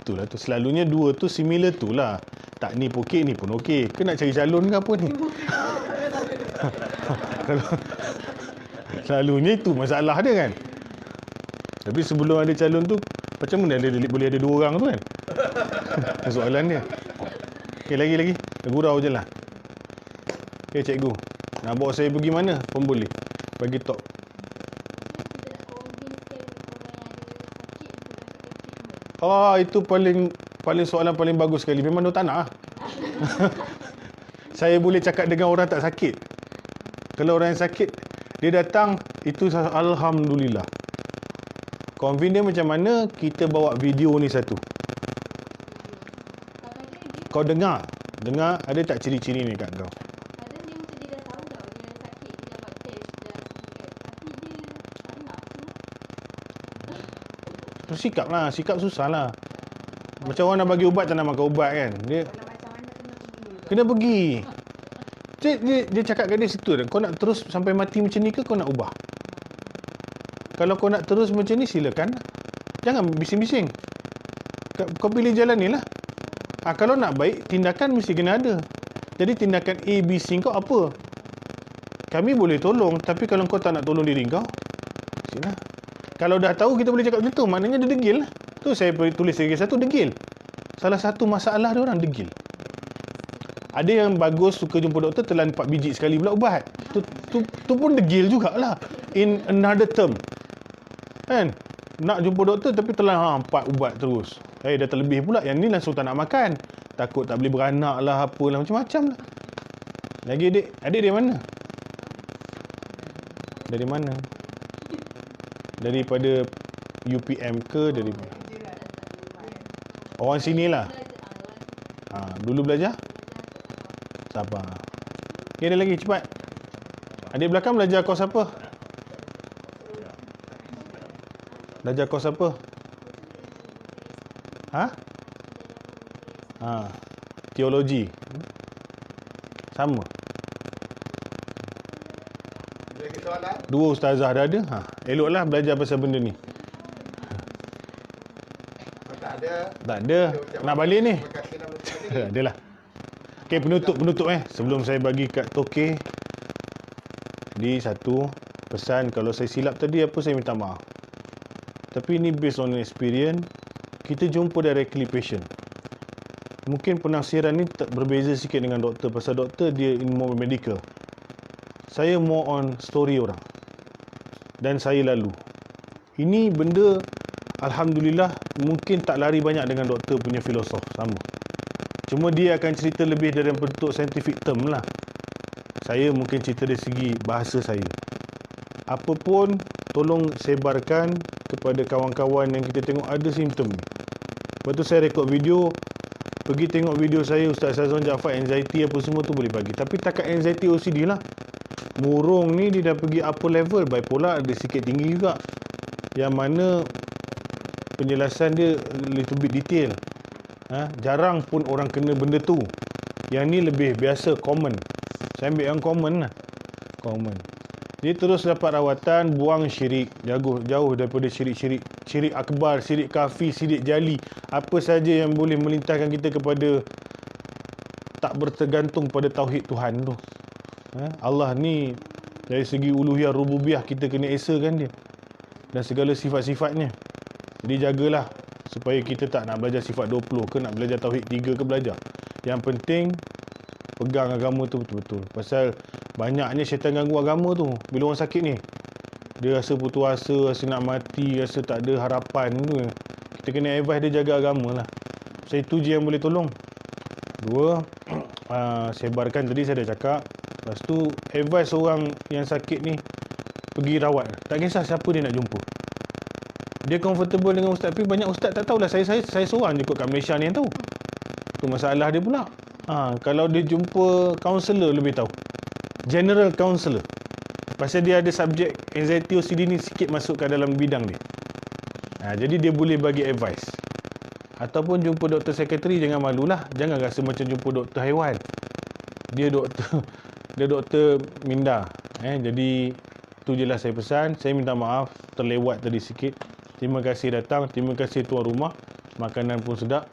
[SPEAKER 1] Itulah tu. Selalunya 2 tu similar tu lah. Tak ni okey, ni pun okey. Ke nak cari calon ke apa ni? Kalau selalunya itu masalah dia kan. Tapi sebelum ada calon tu, macam mana boleh ada 2 orang tu kan? Soalan dia. Okey, lagi. Gurau je lah. Okey, cikgu. Nak bawa saya pergi mana pun boleh. Bagi talk. Itu paling soalan paling bagus sekali. Memang dia tak nak lah. Saya boleh cakap dengan orang tak sakit. Kalau orang yang sakit, dia datang, itu Alhamdulillah. Convince dia macam mana, kita bawa video ni satu. Kau dengar ada tak ciri-ciri ni kat kau?
[SPEAKER 5] Kadang dia macam dia dah tahu tau dia sakit, dia dah buat test dah, tapi dia tak nak tu.
[SPEAKER 1] Sikap susah lah. Macam orang nak bagi ubat tak nak makan ubat kan. Dia
[SPEAKER 5] Kalau macam mana
[SPEAKER 1] kena pergi. Dia cakap kat dia situ, kau nak terus sampai mati macam ni ke kau nak ubah? Kalau kau nak terus macam ni, silakan. Jangan bising-bising. Kau pilih jalan ni lah. Kalau nak baik, tindakan mesti kena ada. Jadi tindakan A, B, C kau apa? Kami boleh tolong, tapi kalau kau tak nak tolong diri kau, sila. Kalau dah tahu kita boleh cakap macam tu, maknanya dia degil lah. Tu saya tulis lagi satu, degil. Salah satu masalah dia orang degil. Ada yang bagus suka jumpa doktor, telan 4 biji sekali pula ubat. Tu pun degil jugalah. In another term. Kan? Nak jumpa doktor tapi telan 4 ubat terus. Dah terlebih pula. Yang ni langsung tak nak makan. Takut tak boleh beranak lah, apalah, macam-macam lah. Lagi adik dari mana? Dari mana? Daripada UPM ke dari orang sini lah. Dulu belajar? Sabar. Okay, ada lagi, cepat. Adik belakang belajar kos apa? Belajar kos apa? Teologi. Sama.
[SPEAKER 2] Lagi soalan?
[SPEAKER 1] 2 ustazah dah ada. Eloklah belajar pasal benda ni. Tak ada. Nak balik ni?
[SPEAKER 2] Terima kasih nama sekali.
[SPEAKER 1] Adalah. Okay, penutup sebelum saya bagi kat Tokeh. Di satu pesan, kalau saya silap tadi apa, saya minta maaf. Tapi ini based on experience. Kita jumpa directly patient. Mungkin penafsiran ni berbeza sikit dengan doktor. Pasal doktor dia in more medical. Saya more on story orang. Dan saya lalu. Ini benda Alhamdulillah mungkin tak lari banyak dengan doktor punya filosof. Sama. Cuma dia akan cerita lebih dari bentuk scientific term lah. Saya mungkin cerita dari segi bahasa saya. Apapun, tolong sebarkan kepada kawan-kawan yang kita tengok ada simptom ni. Lepas tu saya rekod video. Pergi tengok video saya, Ustaz Sazwan Jaafar, anxiety apa semua tu boleh bagi. Tapi takat anxiety OCD lah. Murung ni dia dah pergi upper level. Bipolar ada sikit tinggi juga. Yang mana penjelasan dia little bit detail. Jarang pun orang kena benda tu. Yang ni lebih biasa, common. Saya ambil yang common lah. common. Dia terus dapat rawatan, buang syirik, jauh daripada syirik akbar, syirik kafi, syirik jali, apa saja yang boleh melintahkan kita kepada tak bertergantung pada tauhid Tuhan tu. Allah ni dari segi uluhiyah rububiyah kita kena esakan dia dan segala sifat-sifatnya. Jadi jagalah supaya kita tak nak belajar sifat 20 ke, nak belajar tauhid 3 ke, belajar. Yang penting pegang agama tu betul-betul. Pasal banyaknya syaitan ganggu agama tu. Bila orang sakit ni, dia rasa putus asa, rasa nak mati, rasa tak ada harapan tu. Kita kena advise dia jaga agama lah. So itu je yang boleh tolong. Dua, sebarkan tadi saya dah cakap. Lepas tu advise orang yang sakit ni pergi rawat. Tak kisah siapa dia nak jumpa. Dia comfortable dengan ustaz, tapi banyak ustaz tak tahulah. Saya seorang je kot kat Malaysia ni yang tahu. Tu masalah dia pula. Kalau dia jumpa kaunselor lebih tahu. General counselor. Pasal dia ada subjek anxiety OCD ni sikit masuk ke dalam bidang dia. Jadi dia boleh bagi advice. Ataupun jumpa doktor sekretari, jangan malulah. Jangan rasa macam jumpa doktor haiwan. Dia doktor minda. Jadi tu je lah saya pesan. Saya minta maaf terlewat tadi sikit. Terima kasih datang. Terima kasih tuan rumah. Makanan pun sedap.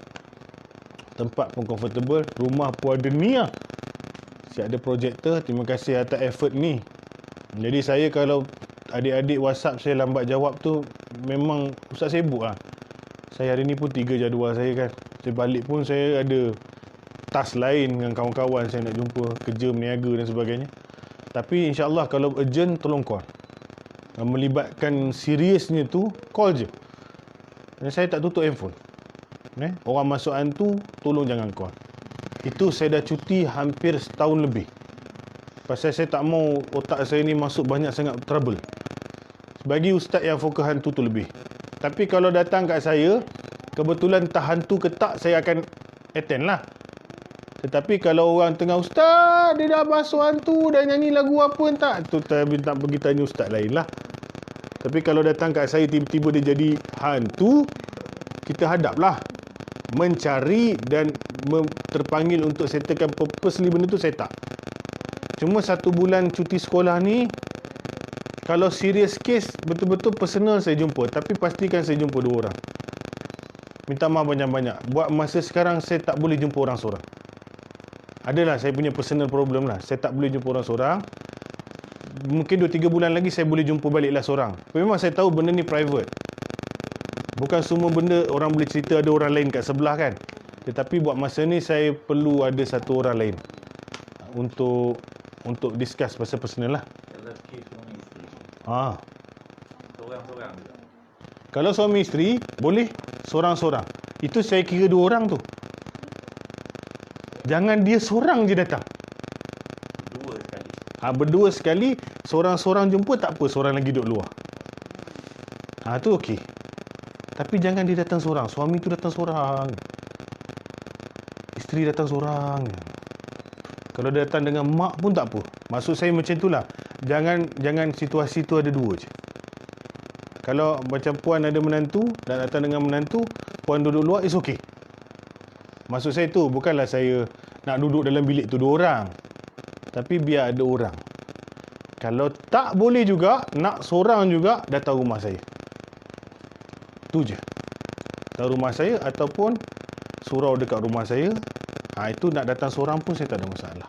[SPEAKER 1] Tempat pun comfortable. Rumah pun ada niat. Siap ada projektor. Terima kasih atas effort ni. Jadi saya kalau adik-adik WhatsApp saya lambat jawab tu, memang ustaz sibuk lah. Saya hari ni pun 3 jadual saya kan. Saya balik pun saya ada task lain dengan kawan-kawan saya nak jumpa, kerja, meniaga dan sebagainya. Tapi insyaAllah kalau urgent, tolong call. Melibatkan seriousnya tu, call je. Dan saya tak tutup handphone. Orang masuk hantu, tolong jangan call. Itu saya dah cuti hampir setahun lebih. Pasal saya tak mau otak saya ni masuk banyak sangat trouble. Bagi ustaz yang fokus hantu tu lebih. Tapi kalau datang kat saya, kebetulan entah hantu ke tak, saya akan attend lah. Tetapi kalau orang tengah, ustaz dia dah basuh hantu, dah nyanyi lagu apa entah, tu tak pergi tanya ustaz lain lah. Tapi kalau datang kat saya tiba-tiba dia jadi hantu, kita hadaplah. Mencari dan terpanggil untuk settlekan purposely benda tu, saya tak. Cuma 1 bulan cuti sekolah ni, kalau serious case, betul-betul personal saya jumpa. Tapi pastikan saya jumpa 2 orang. Minta maaf banyak-banyak. Buat masa sekarang, saya tak boleh jumpa orang seorang. Adalah saya punya personal problem lah. Saya tak boleh jumpa orang seorang. Mungkin 2-3 bulan lagi saya boleh jumpa baliklah seorang. Memang saya tahu benda ni private. Bukan semua benda orang boleh cerita ada orang lain kat sebelah kan. Tetapi buat masa ni saya perlu ada 1 orang lain untuk discuss pasal personal lah.
[SPEAKER 4] Kalau kes suami isteri, seorang-seorang juga.
[SPEAKER 1] Kalau suami isteri, boleh seorang-seorang. Itu saya kira 2 orang tu. Jangan dia seorang je datang.
[SPEAKER 4] Dua sekali.
[SPEAKER 1] Berdua sekali, seorang-seorang jumpa tak apa, seorang lagi duduk luar. Tu okey. Tapi jangan dia datang seorang. Suami tu datang seorang. Isteri datang seorang. Kalau dia datang dengan mak pun tak apa. Maksud saya macam itulah. Jangan situasi tu ada 2 je. Kalau macam puan ada menantu dan datang dengan menantu, puan duduk luar, it's okay. Maksud saya tu, bukanlah saya nak duduk dalam bilik tu 2 orang. Tapi biar ada orang. Kalau tak boleh juga, nak seorang juga, datang rumah saya. Tu je. Datang rumah saya ataupun surau dekat rumah saya. Itu nak datang seorang pun saya tak ada masalah.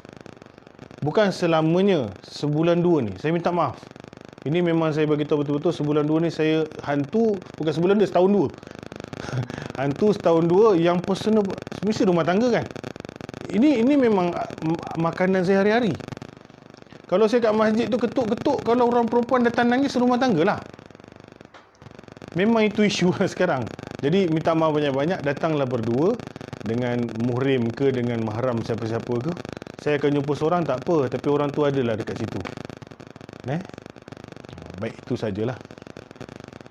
[SPEAKER 1] Bukan selamanya, sebulan 2 ni. Saya minta maaf. Ini memang saya bagi tahu betul-betul, sebulan 2 ni saya hantu, bukan sebulan 2, setahun 2. Hantu setahun 2 yang personal, mesti rumah tangga kan. Ini memang makanan saya hari-hari. Kalau saya kat masjid tu ketuk-ketuk, kalau orang perempuan datang nangis, rumah tangga lah. Memang itu isu sekarang. Jadi minta maaf banyak-banyak, datanglah berdua dengan muhrim ke, dengan mahram siapa-siapa ke. Saya akan jumpa seorang tak apa, tapi orang tu adalah dekat situ. Baik, itu sajalah.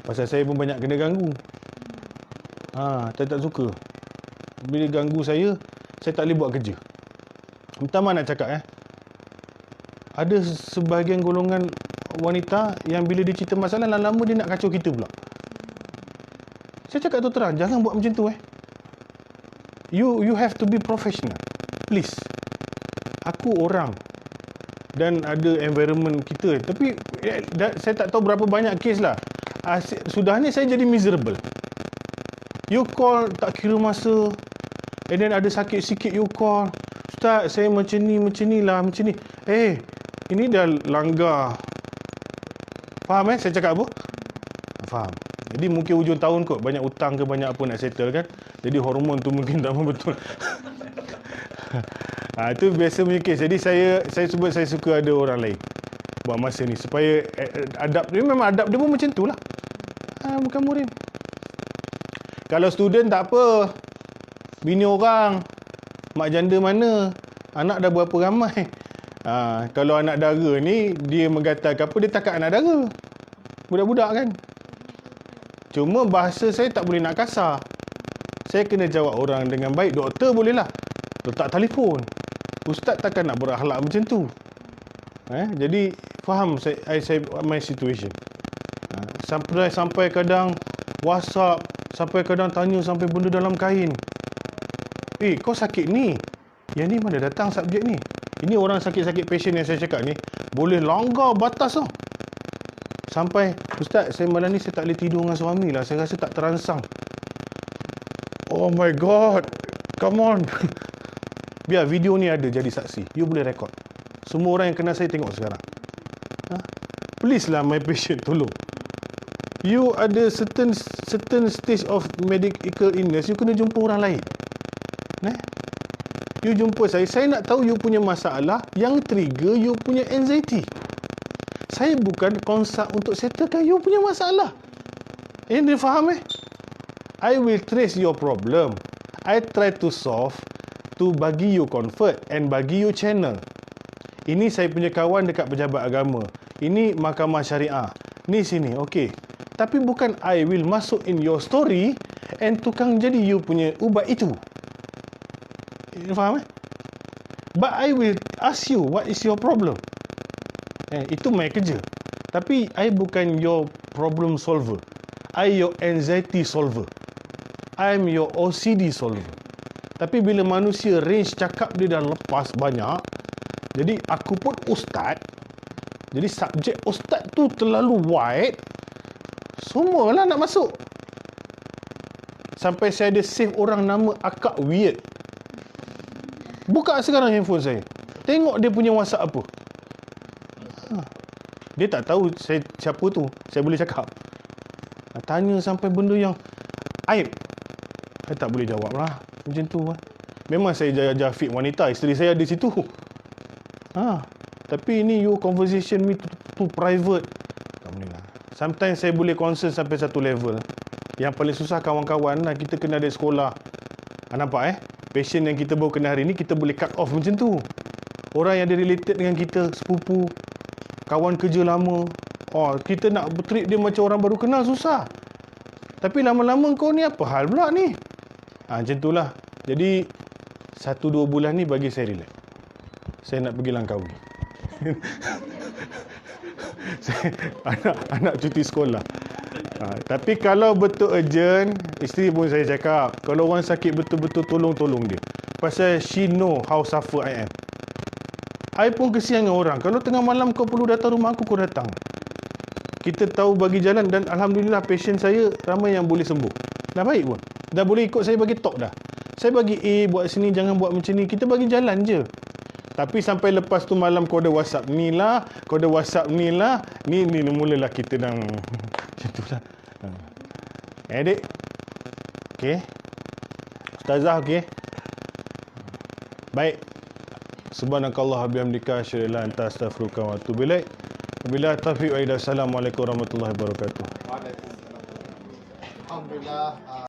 [SPEAKER 1] Pasal saya pun banyak kena ganggu. Saya tak suka. Bila ganggu saya tak boleh buat kerja. Minta maaf nak cakap ada sebahagian golongan wanita yang bila dia cerita masalah, lama-lama dia nak kacau kita pula. Saya cakap tu terang, jangan buat macam tu You have to be professional. Please. Aku orang. dan ada environment kita. Tapi saya tak tahu berapa banyak kes lah. Sudah ni saya jadi miserable. You call tak kira masa, and then ada sakit sikit you call, Ustaz saya macam ni lah, macam ni. Ini dah langgar. Faham saya cakap apa? Faham. Jadi mungkin hujung tahun kot, banyak hutang ke banyak apa nak settle kan. Jadi hormon tu mungkin tak betul. Itu biasa punya kes. Jadi saya sebut saya suka ada orang lain buat masa ni supaya adab dia, memang adab dia pun macam tu lah. Bukan murim. Kalau student tak apa, bini orang, mak janda mana, anak dah berapa ramai. Kalau anak dara ni, dia mengatakan apa, dia takat anak dara. Budak-budak kan. Cuma bahasa saya tak boleh nak kasar. Saya kena jawab orang dengan baik. Doktor boleh lah, letak telefon. Ustaz takkan nak berakhlak macam tu. Jadi faham saya my situation. Sampai kadang WhatsApp, sampai kadang tanya sampai benda dalam kain. Kau sakit ni, yang ni mana datang subjek ni? Ini orang sakit-sakit patient yang saya cakap ni boleh langgar batas tau. Sampai, Ustaz saya malam ni saya tak boleh tidur dengan suami lah, saya rasa tak terangsang. Oh my God, come on. Biar video ni ada jadi saksi, you boleh rekod. Semua orang yang kenal saya tengok sekarang. Please lah my patient, tolong. You ada certain stage of medical illness, you kena jumpa orang lain. You jumpa saya nak tahu you punya masalah yang trigger you punya anxiety. Saya bukan consult untuk settlekan you punya masalah. Dia faham I will trace your problem. I try to solve, to bagi you comfort and bagi you channel. Ini saya punya kawan dekat pejabat agama. Ini mahkamah syariah. Ni sini, okey. Tapi bukan I will masuk in your story and tukang jadi you punya ubat itu. Faham But I will ask you, what is your problem? Itu my kerja. Tapi I bukan your problem solver. I your anxiety solver. I am your OCD solver. Tapi bila manusia range cakap dia dah lepas banyak, jadi aku pun ustaz. Jadi subjek ustaz tu terlalu wide, semualah nak masuk. Sampai saya ada save orang nama akak weird. Buka sekarang handphone saya, tengok dia punya WhatsApp apa. Dia tak tahu saya siapa tu, saya boleh cakap. Tanya sampai benda yang aib, saya tak boleh jawab lah. Macam tu lah. Memang saya jaga fit wanita, isteri saya ada situ. Tapi ini you conversation me too private. Tak boleh lah. Sometimes saya boleh concern sampai satu level. Yang paling susah kawan-kawan lah, kita kena ada sekolah. Nampak patient yang kita baru kena hari ni, kita boleh cut off macam tu. Orang yang ada related dengan kita, sepupu, kawan kerja lama, kita nak treat dia macam orang baru kenal susah. Tapi lama-lama kau ni apa hal pula ni? Macam tu lah. Jadi 1-2 bulan ni bagi saya relax. Saya nak pergi Langkawi. anak cuti sekolah. Tapi kalau betul urgent, isteri pun saya cakap, kalau orang sakit betul-betul tolong dia. Pasal she know how suffer I am. I pun kesian dengan orang. Kalau tengah malam kau perlu datang rumah aku, kau datang. Kita tahu bagi jalan, dan alhamdulillah patient saya ramai yang boleh sembuh. Dah baik pun. Dah boleh ikut saya bagi talk dah. Saya bagi buat sini, jangan buat macam ni. Kita bagi jalan je. Tapi sampai lepas tu malam kau ada WhatsApp ni lah, kau ada WhatsApp ni lah, ni mulalah kita dah macam tu lah. Adik, okey. Ustazah, okey. Baik. Subhanakallah bihamdika asyhadu an la ilaha illa anta astaghfiruka wa atubu ilaik. Wabillahi taufiq wa hidayah. Assalamualaikum warahmatullahi wabarakatuh.
[SPEAKER 2] Waalaikumsalam. Alhamdulillah.